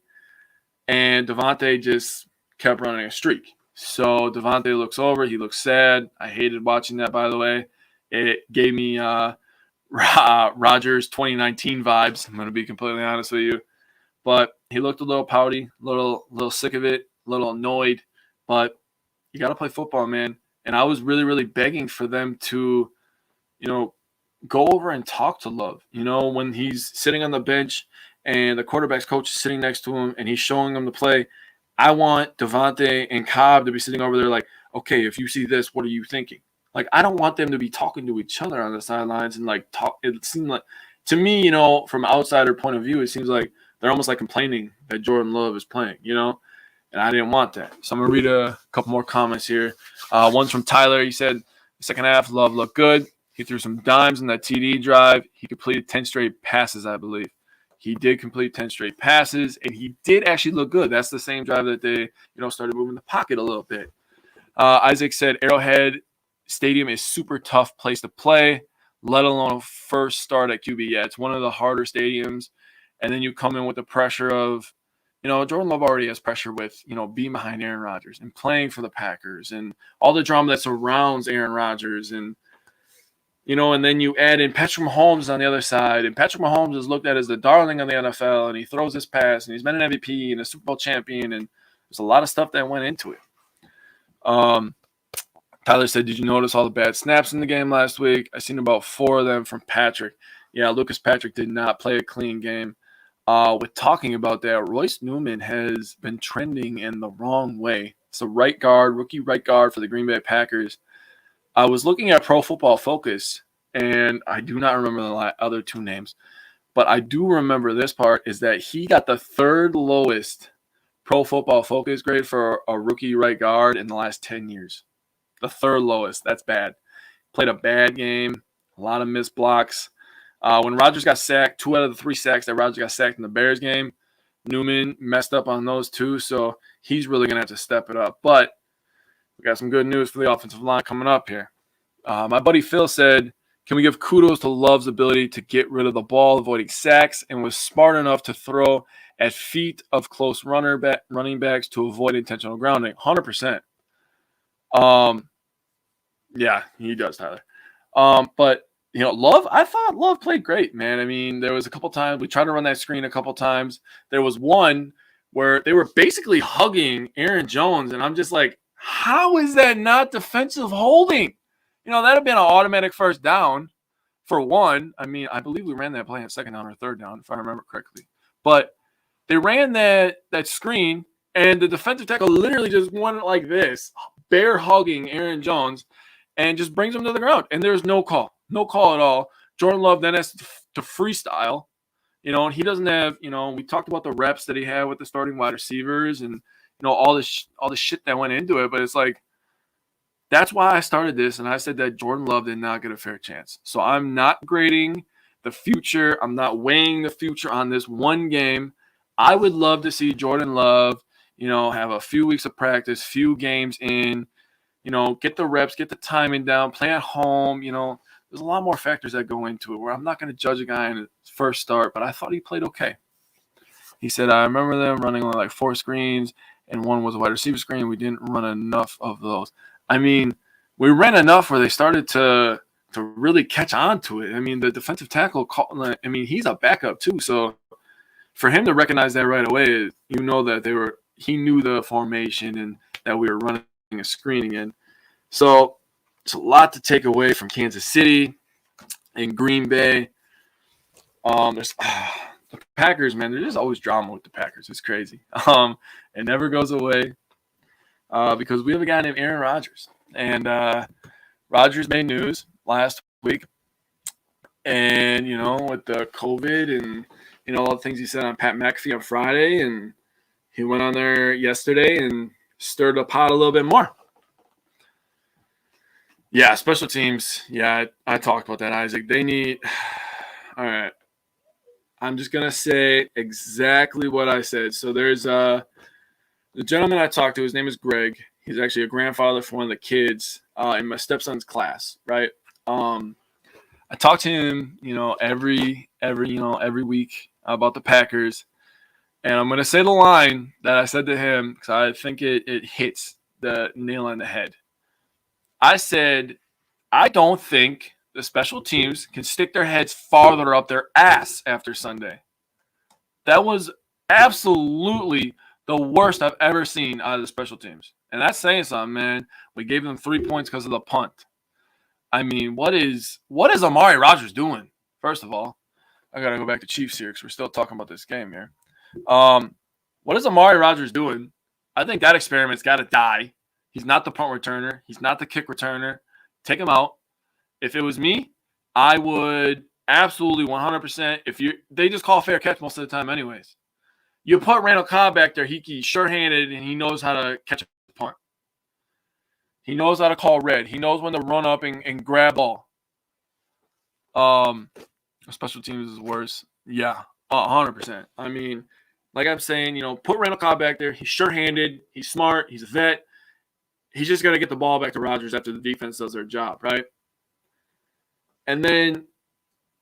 And Devontae just kept running a streak. So Devontae looks over. He looks sad. I hated watching that, by the way. It gave me Rodgers 2019 vibes. I'm going to be completely honest with you. But he looked a little pouty, a little sick of it, a little annoyed. But you got to play football, man. And I was really, really begging for them to, go over and talk to Love. When he's sitting on the bench and the quarterback's coach is sitting next to him and he's showing him the play, I want Devontae and Cobb to be sitting over there like, okay, if you see this, what are you thinking? Like, I don't want them to be talking to each other on the sidelines and, talk. It seemed like, to me, from an outsider point of view, it seems like they're almost like complaining that Jordan Love is playing, and I didn't want that. So I'm going to read a couple more comments here. One's from Tyler. He said, second half, Love looked good. He threw some dimes in that TD drive. He completed 10 straight passes, I believe. He did complete 10 straight passes, and he did actually look good. That's the same drive that they, started moving the pocket a little bit. Isaac said, Arrowhead Stadium is super tough place to play, let alone a first start at QB. Yeah, it's one of the harder stadiums. And then you come in with the pressure of, Jordan Love already has pressure with, being behind Aaron Rodgers and playing for the Packers and all the drama that surrounds Aaron Rodgers. And, and then you add in Patrick Mahomes on the other side. And Patrick Mahomes is looked at as the darling of the NFL, and he throws his pass, and he's been an MVP and a Super Bowl champion. And there's a lot of stuff that went into it. Tyler said, did you notice all the bad snaps in the game last week? I seen about 4 of them from Patrick. Yeah, Lucas Patrick did not play a clean game. With talking about that, Royce Newman has been trending in the wrong way. It's a rookie right guard for the Green Bay Packers. I was looking at Pro Football Focus, and I do not remember the other 2 names, but I do remember this part is that he got the 3rd lowest Pro Football Focus grade for a rookie right guard in the last 10 years. The 3rd lowest. That's bad. Played a bad game, a lot of missed blocks. When Rodgers got sacked, 2 out of the 3 sacks that Rodgers got sacked in the Bears game, Newman messed up on those 2, so he's really going to have to step it up. But we got some good news for the offensive line coming up here. My buddy Phil said, can we give kudos to Love's ability to get rid of the ball, avoiding sacks, and was smart enough to throw at feet of close running backs to avoid intentional grounding? 100%. Yeah, he does, Tyler. But Love, I thought Love played great, man. I mean, there was a couple times we tried to run that screen a couple times. There was one where they were basically hugging Aaron Jones, and I'm just like, how is that not defensive holding? That would have been an automatic first down for one. I mean, I believe we ran that play on 2nd down or 3rd down, if I remember correctly. But they ran that screen, and the defensive tackle literally just went like this, bear hugging Aaron Jones, and just brings him to the ground. And there's no call. No call at all. Jordan Love then has to freestyle. And he doesn't have, we talked about the reps that he had with the starting wide receivers and, all the shit that went into it. But it's like, that's why I started this. And I said that Jordan Love did not get a fair chance. So I'm not grading the future. I'm not weighing the future on this one game. I would love to see Jordan Love, have a few weeks of practice, few games in, get the reps, get the timing down, play at home, There's a lot more factors that go into it where I'm not going to judge a guy in his first start, but I thought he played okay. He said, I remember them running only like 4 screens, and one was a wide receiver screen. We didn't run enough of those. I mean, we ran enough where they started to really catch on to it. I mean, the defensive tackle, he's a backup too. So for him to recognize that right away, that he knew the formation and that we were running a screen again. So it's a lot to take away from Kansas City and Green Bay. There's the Packers, man. There's just always drama with the Packers. It's crazy. It never goes away because we have a guy named Aaron Rodgers. And Rodgers made news last week. And, with the COVID and, all the things he said on Pat McAfee on Friday. And he went on there yesterday and stirred the pot a little bit more. Yeah, special teams. Yeah, I talked about that, Isaac. They need – all right. I'm just going to say exactly what I said. So there's the gentleman I talked to. His name is Greg. He's actually a grandfather for one of the kids in my stepson's class, right? I talk to him, every week about the Packers. And I'm going to say the line that I said to him because I think it hits the nail on the head. I said, I don't think the special teams can stick their heads farther up their ass after Sunday. That was absolutely the worst I've ever seen out of the special teams. And that's saying something, man. We gave them 3 points because of the punt. I mean, what is Amari Rodgers doing? First of all, I got to go back to Chiefs here because we're still talking about this game here. What is Amari Rodgers doing? I think that experiment's got to die. He's not the punt returner. He's not the kick returner. Take him out. If it was me, I would absolutely 100%. They just call fair catch most of the time anyways. You put Randall Cobb back there, he's sure-handed, and he knows how to catch a punt. He knows how to call red. He knows when to run up and grab ball. Special teams is worse. Yeah, 100%. I mean, like I'm saying, put Randall Cobb back there. He's sure-handed. He's smart. He's a vet. He's just got to get the ball back to Rodgers after the defense does their job, right? And then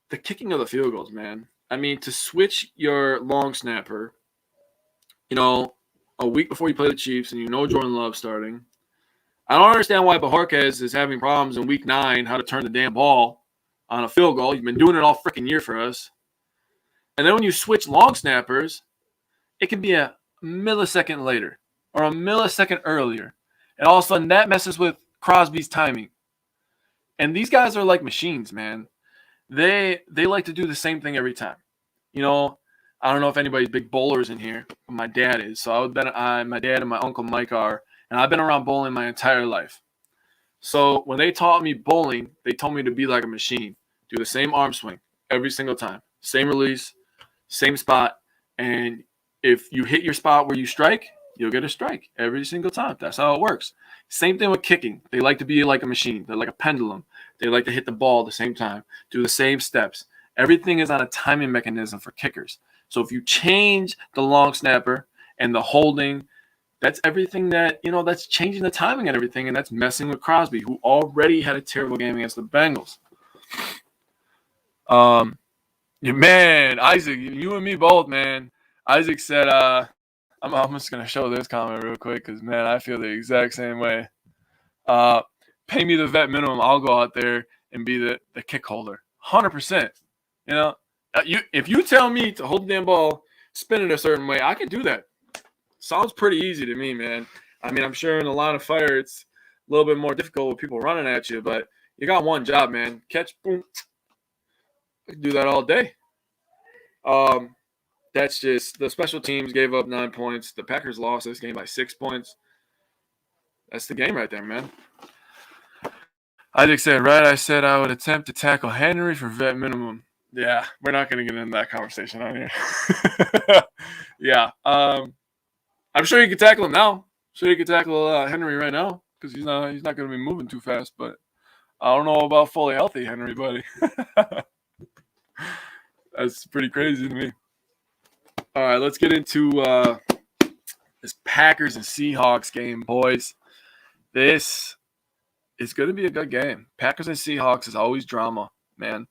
the kicking of the field goals, man. I mean, to switch your long snapper, a week before you play the Chiefs and Jordan Love starting. I don't understand why Bajorquez is having problems in week 9 how to turn the damn ball on a field goal. You've been doing it all freaking year for us. And then when you switch long snappers, it can be a millisecond later or a millisecond earlier. And all of a sudden that messes with Crosby's timing. And these guys are like machines, man. They like to do the same thing every time. I don't know if anybody's big bowlers in here, but my dad is. So my dad and my uncle Mike are, and I've been around bowling my entire life. So when they taught me bowling, they told me to be like a machine. Do the same arm swing every single time. Same release, same spot. And if you hit your spot where you strike, you'll get a strike every single time. That's how it works. Same thing with kicking. They like to be like a machine. They're like a pendulum. They like to hit the ball at the same time, do the same steps. Everything is on a timing mechanism for kickers. So if you change the long snapper and the holding, that's everything that's changing the timing and everything, and that's messing with Crosby, who already had a terrible game against the Bengals. Man, Isaac, you and me both, man. Isaac said, I'm just going to show this comment real quick because, man, I feel the exact same way. Pay me the vet minimum. I'll go out there and be the kick holder. 100%. If you tell me to hold the damn ball, spin it a certain way, I can do that. Sounds pretty easy to me, man. I mean, I'm sure in a line of fire, it's a little bit more difficult with people running at you, but you got one job, man. Catch, boom. I can do that all day. That's just the special teams gave up 9 points. The Packers lost this game by 6 points. That's the game right there, man. Isaac said, right, I said I would attempt to tackle Henry for vet minimum. Yeah, we're not going to get into that conversation on here. Yeah. I'm sure you could tackle him now. I'm sure you could tackle Henry right now because he's not going to be moving too fast. But I don't know about fully healthy Henry, buddy. That's pretty crazy to me. All right, let's get into this Packers and Seahawks game, boys. This is going to be a good game. Packers and Seahawks is always drama, man.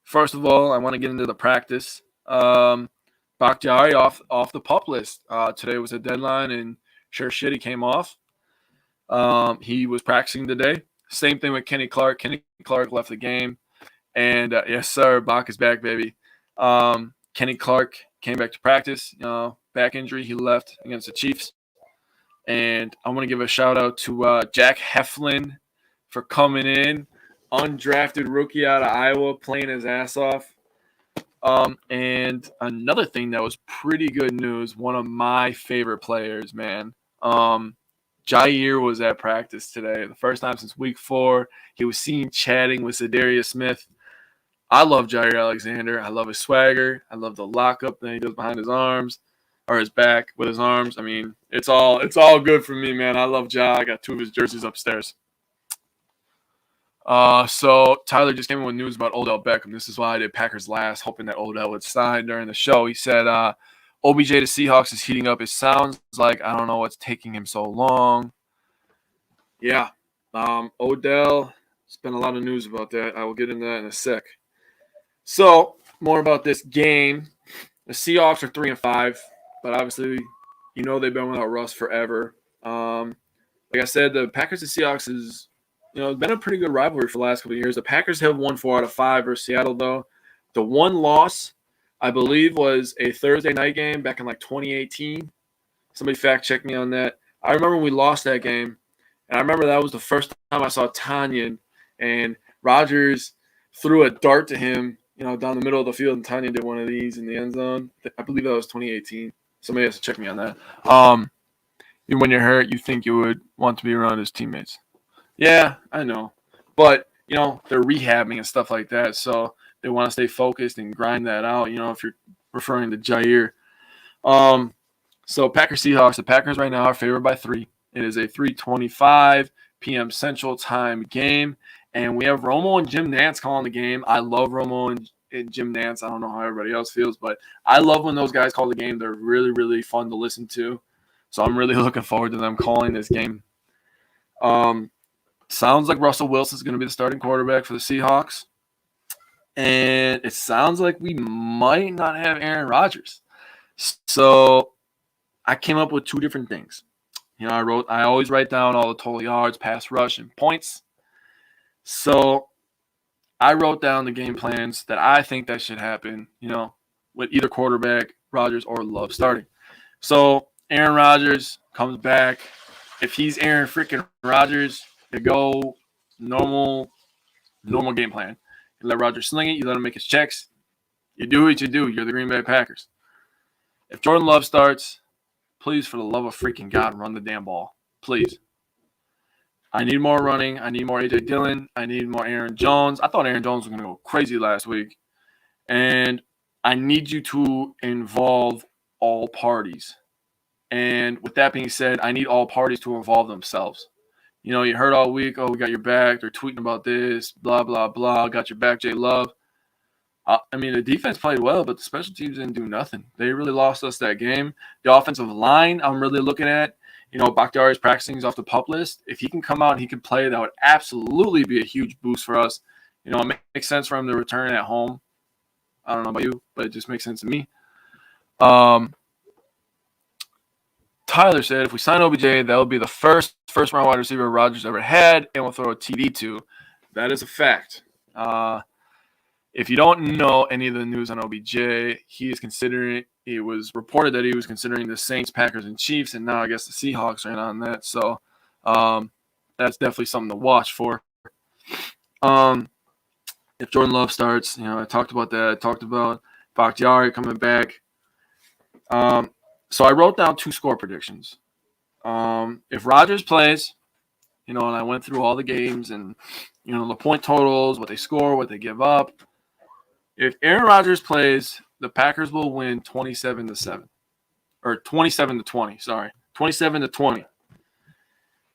First of all, I want to get into the practice. Bakhtiari off the PUP list. Today was a deadline, and sure shit, he came off. He was practicing today. Same thing with Kenny Clark. Kenny Clark left the game. And, yes, sir, Bach is back, baby. Kenny Clark came back to practice. Back injury. He left against the Chiefs. And I want to give a shout-out to Jack Heflin for coming in. Undrafted rookie out of Iowa, playing his ass off. And another thing that was pretty good news, one of my favorite players, man. Jair was at practice today. The first time since week 4. He was seen chatting with Zadarius Smith. I love Jair Alexander. I love his swagger. I love the lockup that he does behind his arms or his back with his arms. I mean, it's all good for me, man. I love Ja. I got 2 of his jerseys upstairs. So Tyler just came in with news about Odell Beckham. This is why I did Packers last, hoping that Odell would sign during the show. He said, OBJ to Seahawks is heating up. It sounds like, I don't know what's taking him so long. Yeah. Odell, there's been a lot of news about that. I will get into that in a sec. So, more about this game. The Seahawks are 3-5, but obviously, they've been without Russ forever. Like I said, the Packers and Seahawks is, it's been a pretty good rivalry for the last couple of years. The Packers have won 4 out of 5 versus Seattle, though. The one loss, I believe, was a Thursday night game back in 2018. Somebody fact-check me on that. I remember we lost that game, and I remember that was the first time I saw Tanyan, and Rodgers threw a dart to him, down the middle of the field, and Tanyan did one of these in the end zone. I believe that was 2018. Somebody has to check me on that. When you're hurt, you think you would want to be around his teammates. Yeah, I know. But, they're rehabbing and stuff like that, so they want to stay focused and grind that out. If you're referring to Jair. So Packers Seahawks. The Packers right now are favored by 3. It is a 3:25 p.m. Central Time game, and we have Romo and Jim Nantz calling the game. I love Romo and Jim Nantz. I don't know how everybody else feels, but I love when those guys call the game. They're really, really fun to listen to. So I'm really looking forward to them calling this game. Sounds like Russell Wilson's going to be the starting quarterback for the Seahawks. And it sounds like we might not have Aaron Rodgers. So I came up with 2 different things. I always write down all the total yards, pass rush, and points. So I wrote down the game plans that I think that should happen, with either quarterback, Rodgers or Love starting. So Aaron Rodgers comes back. If he's Aaron freaking Rodgers, you go normal game plan. You let Rodgers sling it. You let him make his checks. You do what you do. You're the Green Bay Packers. If Jordan Love starts, please, for the love of freaking God, run the damn ball. Please. I need more running. I need more A.J. Dillon. I need more Aaron Jones. I thought Aaron Jones was going to go crazy last week. And I need you to involve all parties. And with that being said, I need all parties to involve themselves. You heard all week, we got your back. They're tweeting about this, blah, blah, blah. Got your back, Jay Love. The defense played well, but the special teams didn't do nothing. They really lost us that game. The offensive line, I'm really looking at. Bakhtiari is practicing. He's off the PUP list. If he can come out and he can play, that would absolutely be a huge boost for us. It makes sense for him to return at home. I don't know about you, but it just makes sense to me. Tyler said, if we sign OBJ, that will be the first-round wide receiver Rodgers ever had, and we'll throw a TD to. That is a fact. If you don't know any of the news on OBJ, he is considering – it was reported that he was considering the Saints, Packers, and Chiefs, and now I guess the Seahawks are in on that. So that's definitely something to watch for. If Jordan Love starts, I talked about that. I talked about Bakhtiari coming back. So I wrote down 2 score predictions. If Rodgers plays, and I went through all the games and, the point totals, what they score, what they give up. If Aaron Rodgers plays, the Packers will win 27-7. Or 27-20, sorry. 27-20.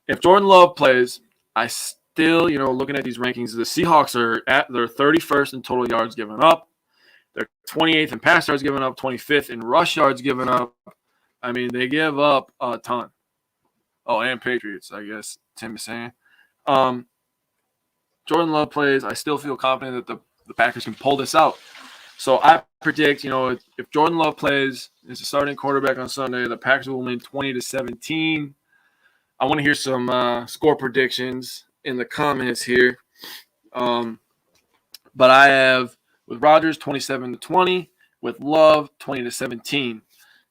If Jordan Love plays, I still, looking at these rankings, the Seahawks are at their 31st in total yards given up. They're 28th in pass yards given up, 25th in rush yards given up. They give up a ton. Oh, and Patriots, I guess Tim is saying. Jordan Love plays. I still feel confident that the Packers can pull this out. So I predict, if Jordan Love plays as a starting quarterback on Sunday, the Packers will win 20-17. I want to hear some score predictions in the comments here. But I have with Rodgers 27-20, with Love 20-17.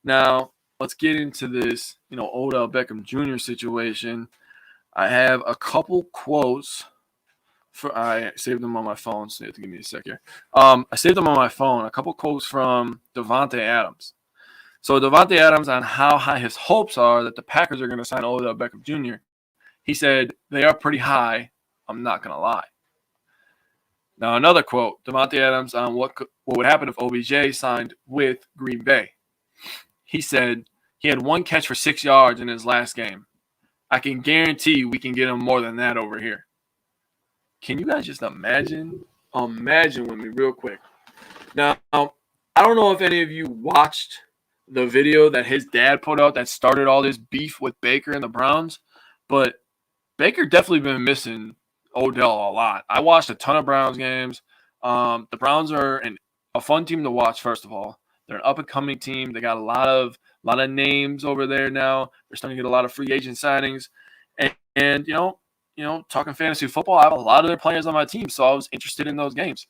Now, let's get into this, Odell Beckham Jr. situation. I have a couple quotes. I saved them on my phone, so you have to give me a sec here. I saved them on my phone. A couple quotes from Davante Adams. So Davante Adams on how high his hopes are that the Packers are going to sign Odell Beckham Jr. He said, they are pretty high. I'm not going to lie. Now another quote, Davante Adams on what would happen if OBJ signed with Green Bay. He said, he had 1 catch for 6 yards in his last game. I can guarantee we can get him more than that over here. Can you guys just imagine? Imagine with me real quick. Now, I don't know if any of you watched the video that his dad put out that started all this beef with Baker and the Browns, but Baker definitely been missing Odell a lot. I watched a ton of Browns games. The Browns are a fun team to watch, first of all. They're an up-and-coming team. They got a lot of names over there now. They're starting to get a lot of free agent signings. And talking fantasy football, I have a lot of their players on my team, so I was interested in those games.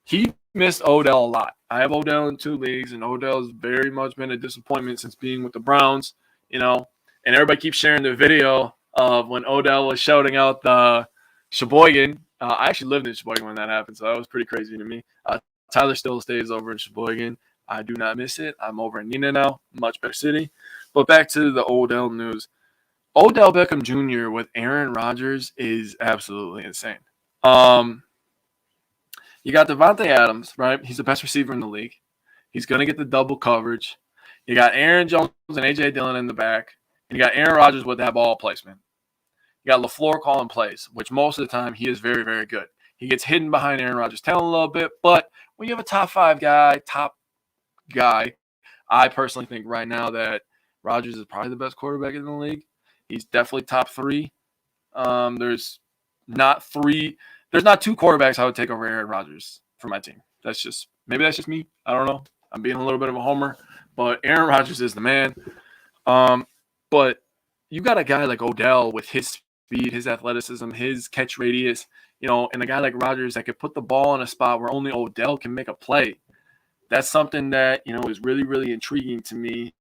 He missed Odell a lot. I have Odell in 2 leagues, and Odell's very much been a disappointment since being with the Browns, and everybody keeps sharing the video of when Odell was shouting out the Sheboygan. I actually lived in Sheboygan when that happened, so that was pretty crazy to me. Tyler still stays over in Sheboygan. I do not miss it. I'm over in Neenah now, much better city. But back to the Odell news. Odell Beckham Jr. with Aaron Rodgers is absolutely insane. You got Davante Adams, right? He's the best receiver in the league. He's going to get the double coverage. You got Aaron Jones and A.J. Dillon in the back. And you got Aaron Rodgers with that ball placement. You got LaFleur calling plays, which most of the time he is very, very good. He gets hidden behind Aaron Rodgers' talent a little bit. But when you have a top guy, I personally think right now that Rodgers is probably the best quarterback in the league. He's definitely top 3. There's not 2 quarterbacks I would take over Aaron Rodgers for my team. Maybe that's just me. I don't know. I'm being a little bit of a homer, but Aaron Rodgers is the man. But you got a guy like Odell with his speed, his athleticism, his catch radius, and a guy like Rodgers that could put the ball in a spot where only Odell can make a play. That's something that, is really, really intriguing to me.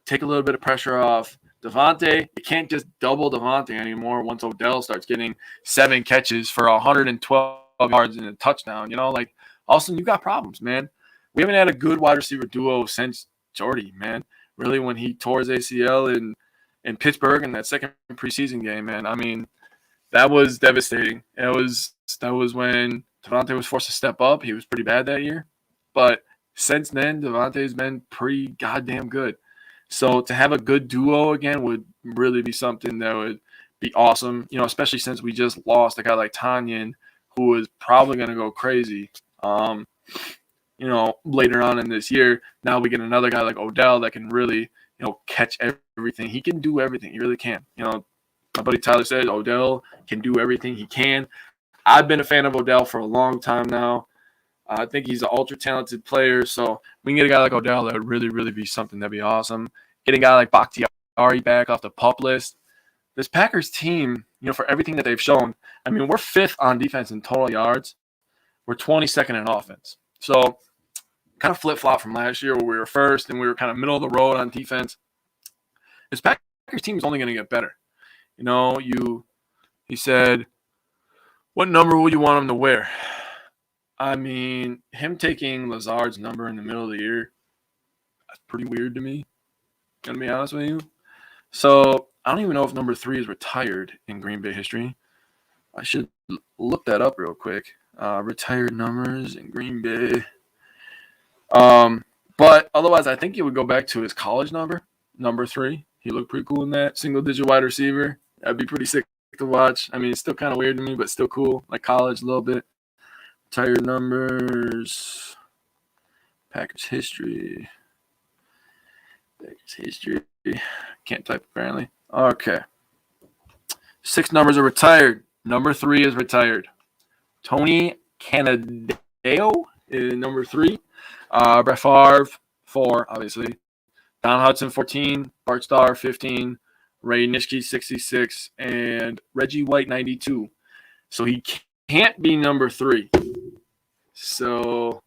Take a little bit of pressure off Devontae. You can't just double Devontae anymore once Odell starts getting 7 catches for 112 yards and a touchdown. All of a sudden you got problems, man. We haven't had a good wide receiver duo since Jordy, man. Really, when he tore his ACL in Pittsburgh in that second preseason game, man. I mean, that was devastating. That was when Devontae was forced to step up. He was pretty bad that year. But since then, Devontae's been pretty goddamn good. So to have a good duo again would really be something that would be awesome, especially since we just lost a guy like Tanyan, who is probably going to go crazy, later on in this year. Now we get another guy like Odell that can really, catch everything. He can do everything. He really can. My buddy Tyler said Odell can do everything he can. I've been a fan of Odell for a long time now. I think he's an ultra-talented player, so we can get a guy like Odell that would really, really be something that'd be awesome. Getting a guy like Bakhtiari back off the PUP list. This Packers team, for everything that they've shown, I mean, we're 5th on defense in total yards. We're 22nd in offense. So kind of flip-flop from last year where we were 1st and we were kind of middle of the road on defense. This Packers team is only going to get better. He said, what number would you want him to wear? I mean, him taking Lazard's number in the middle of the year, that's pretty weird to me, gonna be honest with you. So I don't even know if number 3 is retired in Green Bay history. I should look that up real quick. Retired numbers in Green Bay. But otherwise, I think he would go back to his college number 3. He looked pretty cool in that. Single-digit wide receiver. That'd be pretty sick to watch. I mean, it's still kind of weird to me, but still cool. Like college a little bit. Retired numbers. Packers history. Can't type apparently. Okay. 6 numbers are retired. Number 3 is retired. Tony Canadeo is number 3. Brett Favre, 4, obviously. Don Hudson, 14. Bart Starr, 15. Ray Nitschke, 66. And Reggie White, 92. So he can't be number 3. So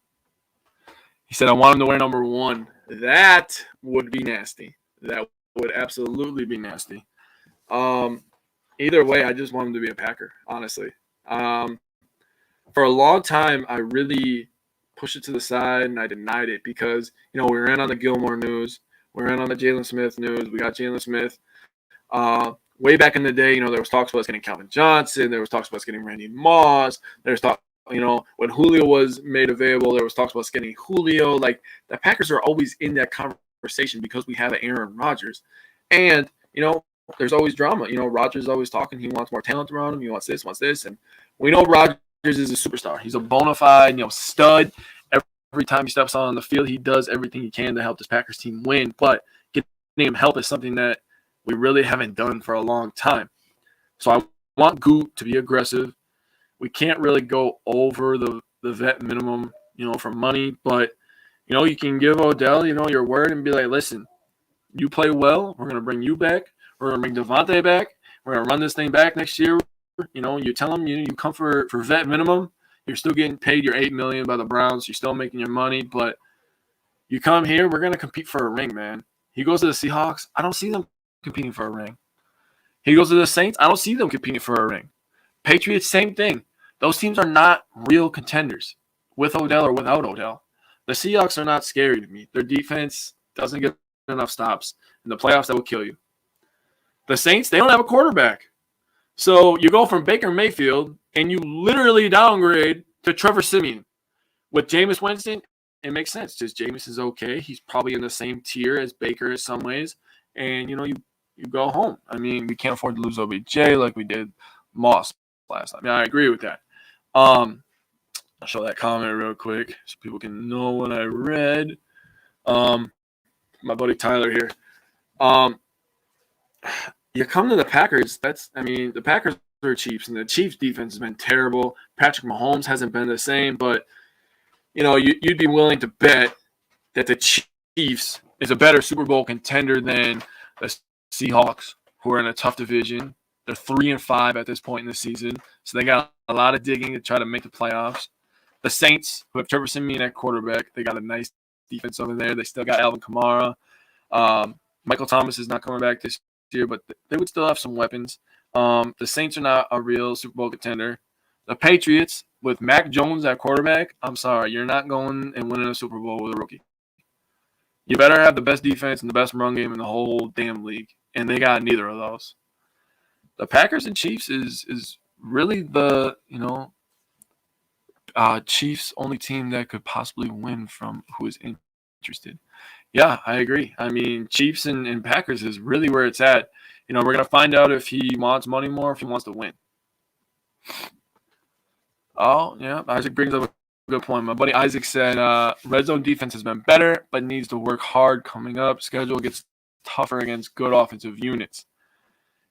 he said, I want him to wear number 1. That would be nasty. That would absolutely be nasty. Either way, I just want him to be a Packer, honestly. For a long time, I really pushed it to the side and I denied it because, we were in on the Gilmore news. We were in on the Jalen Smith news. We got Jalen Smith. Way back in the day, there was talks about us getting Calvin Johnson. There was talks about us getting Randy Moss. There's talk, when Julio was made available, there was talks about us getting Julio. Like, the Packers are always in that conversation because we have an Aaron Rodgers. And, there's always drama. Rodgers is always talking. He wants more talent around him. He wants this. And we know Rodgers is a superstar. He's a bona fide, stud. Every time he steps on the field, he does everything he can to help this Packers team win. But getting him help is something that we really haven't done for a long time. So I want Goot to be aggressive. We can't really go over the vet minimum, for money. But, you can give Odell, your word and be like, listen, you play well. We're going to bring you back. We're going to bring Devontae back. We're going to run this thing back next year. You tell them, you come for vet minimum. You're still getting paid your $8 million by the Browns. You're still making your money. But you come here, we're going to compete for a ring, man. He goes to the Seahawks. I don't see them competing for a ring. He goes to the Saints. I don't see them competing for a ring. Patriots, same thing. Those teams are not real contenders with Odell or without Odell. The Seahawks are not scary to me. Their defense doesn't get enough stops. In the playoffs, that will kill you. The Saints, they don't have a quarterback. So you go from Baker Mayfield and you literally downgrade to Trevor Siemian with Jameis Winston it makes sense. Just Jameis is okay. He's probably in the same tier as Baker in some ways. And, you go home. I mean, we can't afford to lose OBJ like we did Moss last time. Yeah, I agree with that. I'll show that comment real quick so people can know what I read. My buddy Tyler here. You come to the Packers. The Packers are Chiefs, and the Chiefs defense has been terrible. Patrick Mahomes hasn't been the same, but you'd be willing to bet that the Chiefs is a better Super Bowl contender than the Seahawks, who are in a tough division. They're 3-5 at this point in the season, so they got a lot of digging to try to make the playoffs. The Saints, who have Trevor Siemian at quarterback, they got a nice defense over there. They still got Alvin Kamara. Michael Thomas is not coming back this year, but they would still have some weapons. The Saints are not a real Super Bowl contender. The Patriots, with Mac Jones at quarterback, I'm sorry, you're not going and winning a Super Bowl with a rookie. You better have the best defense and the best run game in the whole damn league, and they got neither of those. The Packers and Chiefs is really the Chiefs' only team that could possibly win from who is interested. Yeah, I agree. I mean, Chiefs and Packers is really where it's at. We're going to find out if he wants money more, if he wants to win. Oh, yeah, Isaac brings up a good point. My buddy Isaac said red zone defense has been better, but needs to work hard coming up. Schedule gets tougher against good offensive units.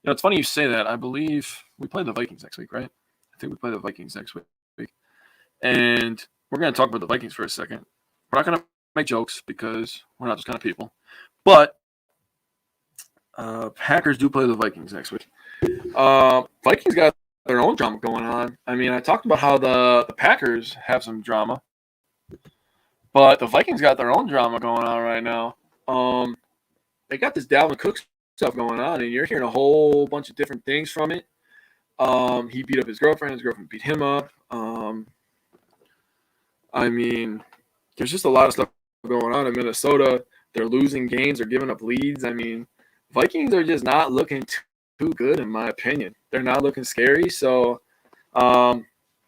It's funny you say that. I believe we play the Vikings next week, right? I think we play the Vikings next week. And we're going to talk about the Vikings for a second. We're not going to make jokes because we're not those kind of people. But Packers do play the Vikings next week. Vikings got their own drama going on. I mean, I talked about how the Packers have some drama. But the Vikings got their own drama going on right now. They got this Dalvin Cook stuff going on, and you're hearing a whole bunch of different things from it. He beat up his girlfriend beat him up. I mean, there's just a lot of stuff going on in Minnesota. They're losing games, they're giving up leads. I mean, Vikings are just not looking too good, in my opinion. They're not looking scary. So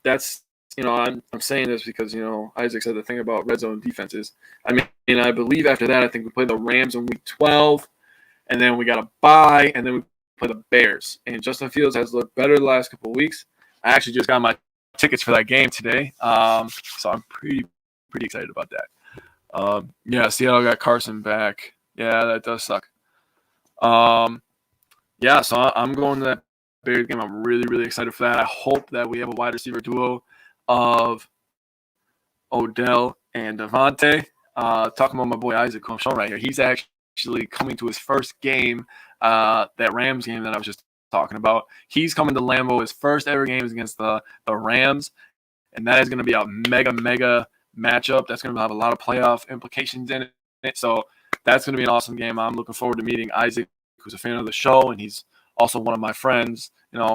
that's, I'm saying this because, Isaac said the thing about red zone defenses. I mean, I believe after that, I think we play the Rams in week 12. And then we got a bye, and then we play the Bears. And Justin Fields has looked better the last couple of weeks. I actually just got my tickets for that game today, so I'm pretty excited about that. Yeah, Seattle got Carson back. Yeah, that does suck. Yeah, so I'm going to that Bears game. I'm really excited for that. I hope that we have a wide receiver duo of Odell and Devontae. Talking about my boy Isaac, who I'm showing right here. He's actually coming to his first game, that Rams game that I was just talking about. He's coming to Lambeau. His first ever game is against the Rams, and that is going to be a mega matchup. That's going to have a lot of playoff implications in it. So that's going to be an awesome game. I'm looking forward to meeting Isaac, who's a fan of the show, and he's also one of my friends,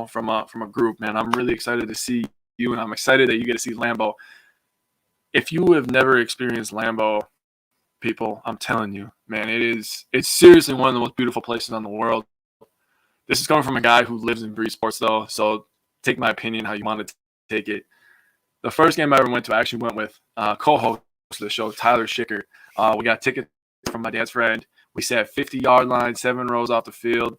from a group. Man, I'm really excited to see you, and I'm excited that you get to see Lambeau. If you have never experienced Lambeau, people, I'm telling you, man, it's seriously one of the most beautiful places on the world. This is coming from a guy who lives and breathes sports, though, so take my opinion how you want to take it. The first game I ever went to, I actually went with co-host of the show, Tyler Schicker. We got tickets from my dad's friend. We sat 50-yard line, 7 rows off the field,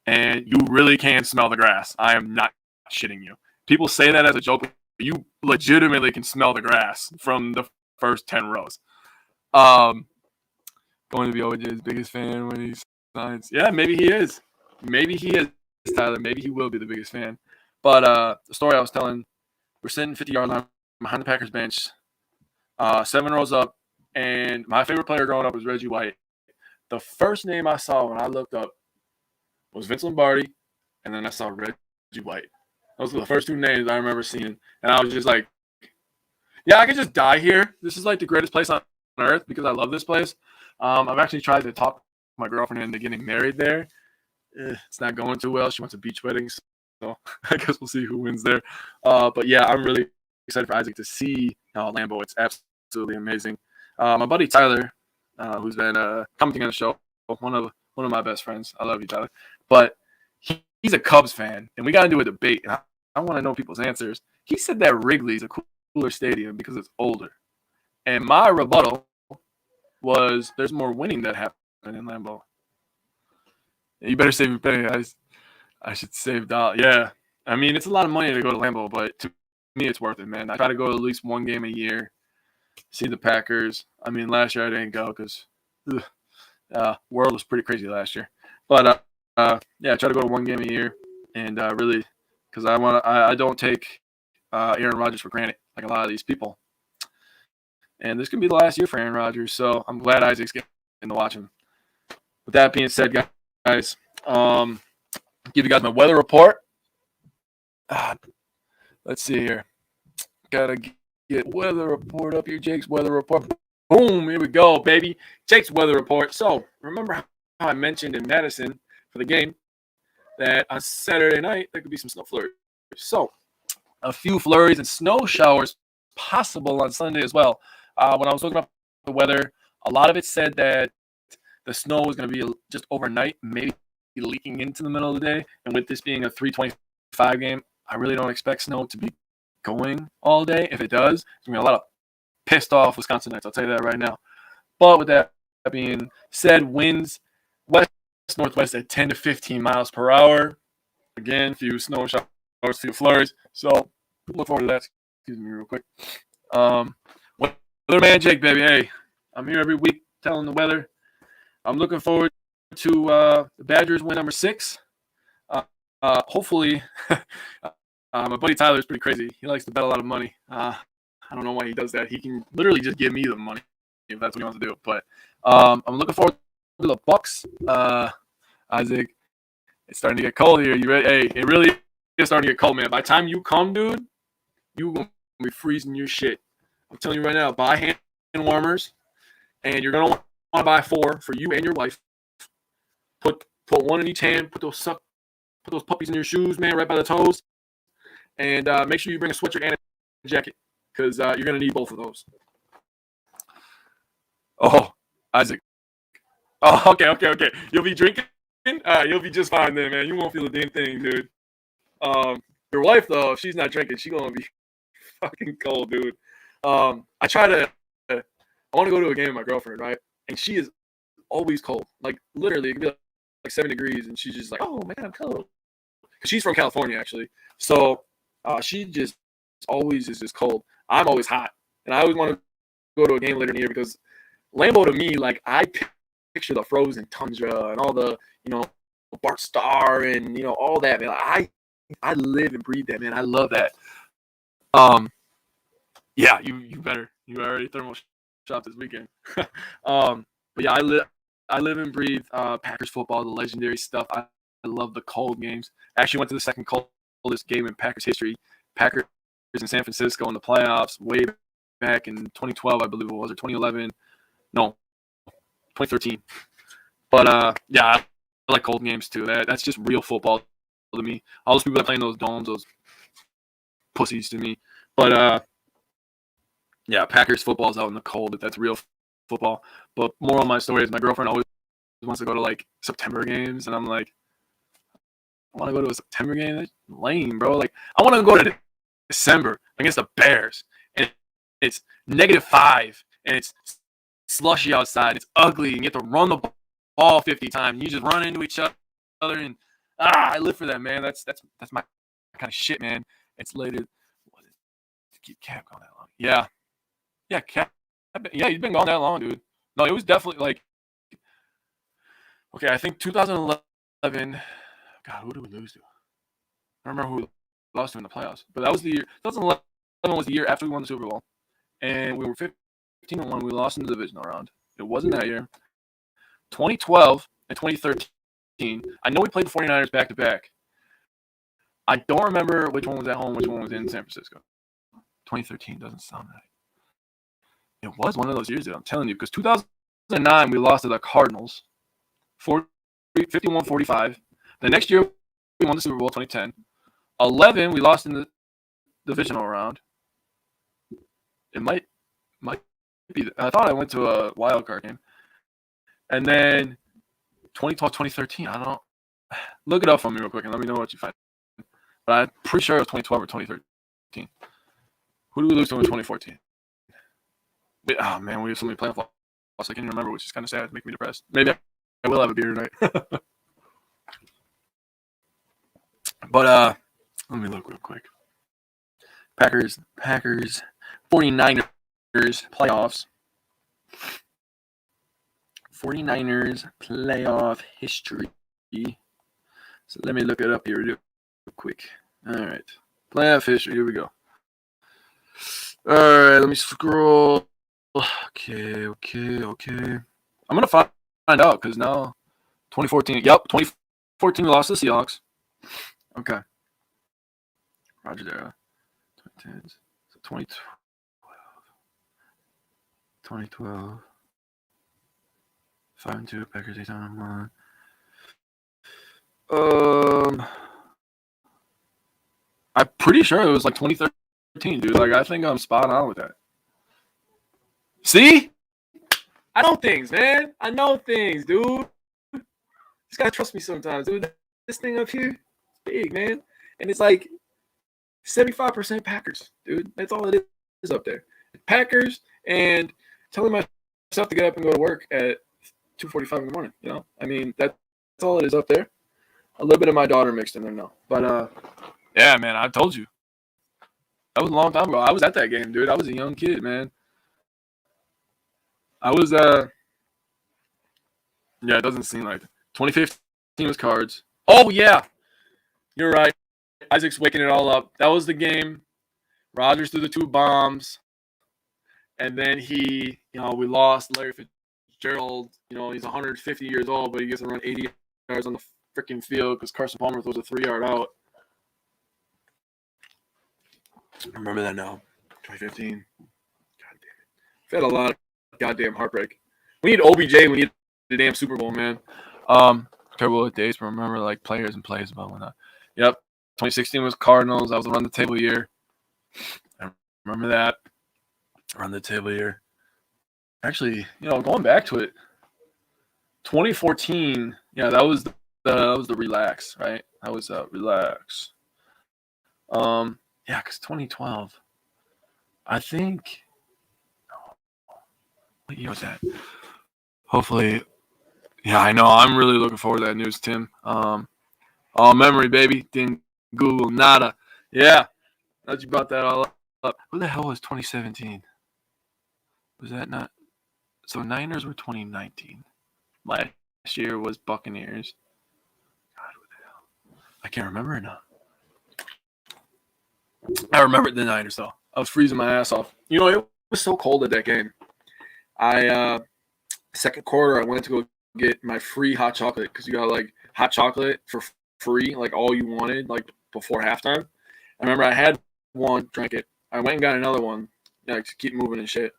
and you really can smell the grass. I am not shitting you. People say that as a joke, but you legitimately can smell the grass from the first 10 rows. Going to be OJ's biggest fan when he signs. Yeah, maybe he is. Maybe he is, Tyler. Maybe he will be the biggest fan. But the story I was telling, we're sitting 50-yard line behind the Packers bench, 7 rows up, and my favorite player growing up was Reggie White. The first name I saw when I looked up was Vince Lombardi, and then I saw Reggie White. Those were the first 2 names I remember seeing, and I was just like, yeah, I could just die here. This is like the greatest place on earth because I love this place. I've actually tried to talk my girlfriend into getting married there. It's not going too well. She wants a beach wedding, so I guess we'll see who wins there. But yeah, I'm really excited for Isaac to see Lambeau. It's absolutely amazing. My buddy Tyler, who's been commenting on the show, one of my best friends. I love you, Tyler. But he's a Cubs fan, and we got to do a debate. And I want to know people's answers. He said that Wrigley's a cooler stadium because it's older. And my rebuttal was there's more winning that happened in Lambeau. You better save your penny. I should save dollars. Yeah. I mean, it's a lot of money to go to Lambeau, but to me, it's worth it, man. I try to go to at least one game a year, see the Packers. I mean, last year I didn't go because world was pretty crazy last year. But, yeah, I try to go to one game a year and really because I don't take Aaron Rodgers for granted like a lot of these people. And this could be the last year for Aaron Rodgers, so I'm glad Isaac's getting to watch him. With that being said, guys, give you guys my weather report. Let's see here. Gotta get weather report up here. Jake's weather report. Boom, here we go, baby. Jake's weather report. So, remember how I mentioned in Madison for the game that on Saturday night there could be some snow flurries. So, a few flurries and snow showers possible on Sunday as well. When I was looking up the weather, a lot of it said that the snow was going to be just overnight, maybe leaking into the middle of the day. And with this being a 3:25 game, I really don't expect snow to be going all day. If it does, there's going to be a lot of pissed off Wisconsinites. I'll tell you that right now. But with that being said, winds west-northwest at 10 to 15 miles per hour. Again, few snow showers, few flurries. So look forward to that. Excuse me real quick. Weatherman Jake, baby. Hey, I'm here every week telling the weather. I'm looking forward to the Badgers win number 6. Hopefully, my buddy Tyler is pretty crazy. He likes to bet a lot of money. I don't know why he does that. He can literally just give me the money if that's what he wants to do. But I'm looking forward to the Bucks. Isaac, it's starting to get cold here. You ready? Hey, it really is starting to get cold, man. By the time you come, dude, you're going to be freezing your shit. I'm telling you right now, buy hand warmers, and you're going to want to buy 4 for you and your wife. Put one in each hand. Put those puppies in your shoes, man, right by the toes. And make sure you bring a sweatshirt and a jacket because you're going to need both of those. Oh, Isaac. Oh, okay. You'll be drinking? You'll be just fine then, man. You won't feel a damn thing, dude. Your wife, though, if she's not drinking, she's going to be fucking cold, dude. I want to go to a game with my girlfriend, right? And she is always cold. Like, literally, it can be like 7 degrees, and she's just like, oh, man, I'm cold. Because she's from California, actually. So she just always is just cold. I'm always hot. And I always want to go to a game later in the year because Lambeau, to me, like, I picture the frozen tundra and all the, Bart Starr and, all that, man. I live and breathe that, man. I love that. Yeah, you better. You already thermal shop this weekend. But yeah, I live and breathe Packers football, the legendary stuff. I love the cold games. I actually went to the second coldest game in Packers history. Packers in San Francisco in the playoffs way back in 2012, I believe it was, or 2011. No, 2013. But yeah, I like cold games too. That's just real football to me. All those people that play in those domes, those pussies to me. But yeah, Packers football is out in the cold. That's real football. But moral of my story is my girlfriend always wants to go to like September games, and I'm like, I want to go to a September game. That's lame, bro. Like, I want to go to December against the Bears, and it's -5, and it's slushy outside. It's ugly, and you have to run the ball 50 times. You just run into each other, and I live for that, man. That's my kind of shit, man. It's later. Keep Cap going that long? Yeah, Cap. Yeah, he's been gone that long, dude. No, it was definitely like. Okay, I think 2011. God, who did we lose to? I don't remember who we lost to in the playoffs, but that was the year. 2011 was the year after we won the Super Bowl, and we were 15-1. We lost in the divisional round. It wasn't that year. 2012 and 2013. I know we played the 49ers back to back. I don't remember which one was at home, which one was in San Francisco. 2013 doesn't sound right. It was one of those years, dude, I'm telling you, because 2009 we lost to the Cardinals, 51-45. The next year we won the Super Bowl, 2010. 11 we lost in the divisional round. It might be. I thought I went to a wild card game. And then 2012, 2013. I don't know. Look it up for me real quick and let me know what you find. But I'm pretty sure it was 2012 or 2013. Who did we lose to in 2014? Oh man, we have so many playoff losses. I can't even remember, which is kind of sad. It's making me depressed. Maybe I will have a beer tonight. But let me look real quick. Packers, 49ers playoffs. 49ers playoff history. So let me look it up here real quick. All right. Playoff history. Here we go. All right. Let me scroll. Okay. I'm going to find out because now 2014. Yep. 2014 we lost to the Seahawks. Okay. Roger there. 2010. So 2012. 5-2. Packers 8-1. I'm pretty sure it was like 2013, dude. Like, I think I'm spot on with that. See? I know things, man. I know things, dude. Just gotta trust me sometimes, dude. This thing up here is big, man. And it's like 75% Packers, dude. That's all it is up there. Packers and telling myself to get up and go to work at 2:45 in the morning, you know? I mean, that's all it is up there. A little bit of my daughter mixed in there now. But, yeah, man, I told you. That was a long time ago. I was at that game, dude. I was a young kid, man. I was, yeah, it doesn't seem like it. 2015 was Cards. Oh, yeah. You're right. Isaac's waking it all up. That was the game. Rodgers threw the 2 bombs. And then we lost Larry Fitzgerald. You know, he's 150 years old, but he gets to run 80 yards on the freaking field because Carson Palmer throws a 3-yard out. I remember that now. 2015. God damn it. We've had a lot of goddamn heartbreak. We need OBJ. We need the damn Super Bowl, man. Terrible with dates, but remember like players and plays about whatnot. Yep. 2016 was Cardinals. That was a run the table year. I remember that. Run the table year. Actually, going back to it, 2014. Yeah, that was the relax, right? That was relax. Yeah, because 2012, I think. What year was that? Hopefully, yeah, I know. I'm really looking forward to that news, Tim. All memory, baby. Didn't Google nada. Yeah, glad you brought that all up. Who the hell was 2017? Was that not? So Niners were 2019. Last year was Buccaneers. God, what the hell? I can't remember it now. I remember the Niners, though. I was freezing my ass off. It was so cold at that game. Second quarter, I went to go get my free hot chocolate because you got, like, hot chocolate for free, like, all you wanted, like, before halftime. I remember I had one, drank it. I went and got another one, to keep moving and shit.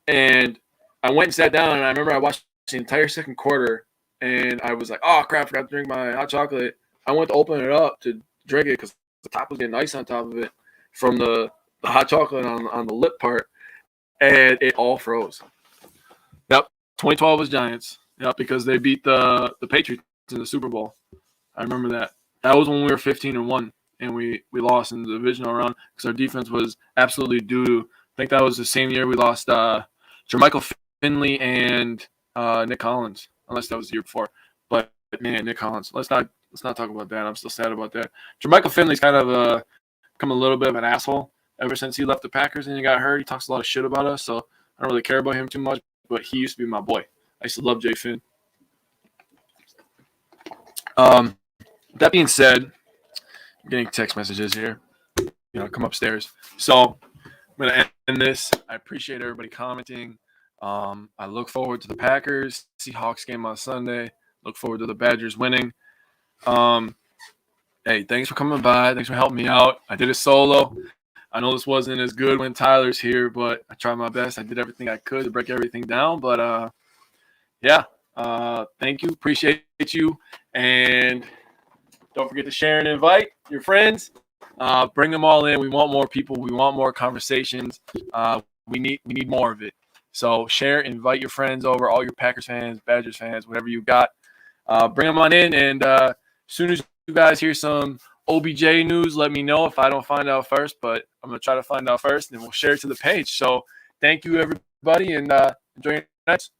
And I went and sat down, and I remember I watched the entire second quarter, and I was like, oh, crap, I forgot to drink my hot chocolate. I went to open it up to drink it because the top was getting ice on top of it from the hot chocolate on the lip part, and it all froze. Yep, 2012 was Giants. Yep, because they beat the Patriots in the Super Bowl. I remember that. That was when we were 15-1, and we lost in the divisional round because our defense was absolutely doo-doo. I think that was the same year we lost Jermichael Finley and Nick Collins, unless that was the year before. But man, Nick Collins. Let's not talk about that. I'm still sad about that. Jermichael Finley's kind of become a little bit of an asshole ever since he left the Packers and he got hurt. He talks a lot of shit about us, so I don't really care about him too much. But he used to be my boy. I used to love Jay Finn. That being said, I'm getting text messages here. Come upstairs. So I'm going to end this. I appreciate everybody commenting. I look forward to the Packers Seahawks game on Sunday. Look forward to the Badgers winning. Hey, thanks for coming by. Thanks for helping me out. I did it solo. I know this wasn't as good when Tyler's here, but I tried my best. I did everything I could to break everything down. But, yeah, thank you. Appreciate you. And don't forget to share and invite your friends. Bring them all in. We want more people. We want more conversations. We need more of it. So share, invite your friends over, all your Packers fans, Badgers fans, whatever you got. Bring them on in. And as soon as you guys hear some OBJ news, let me know if I don't find out first. But I'm going to try to find out first, and we'll share it to the page. So thank you, everybody. buddy, and enjoy your nights.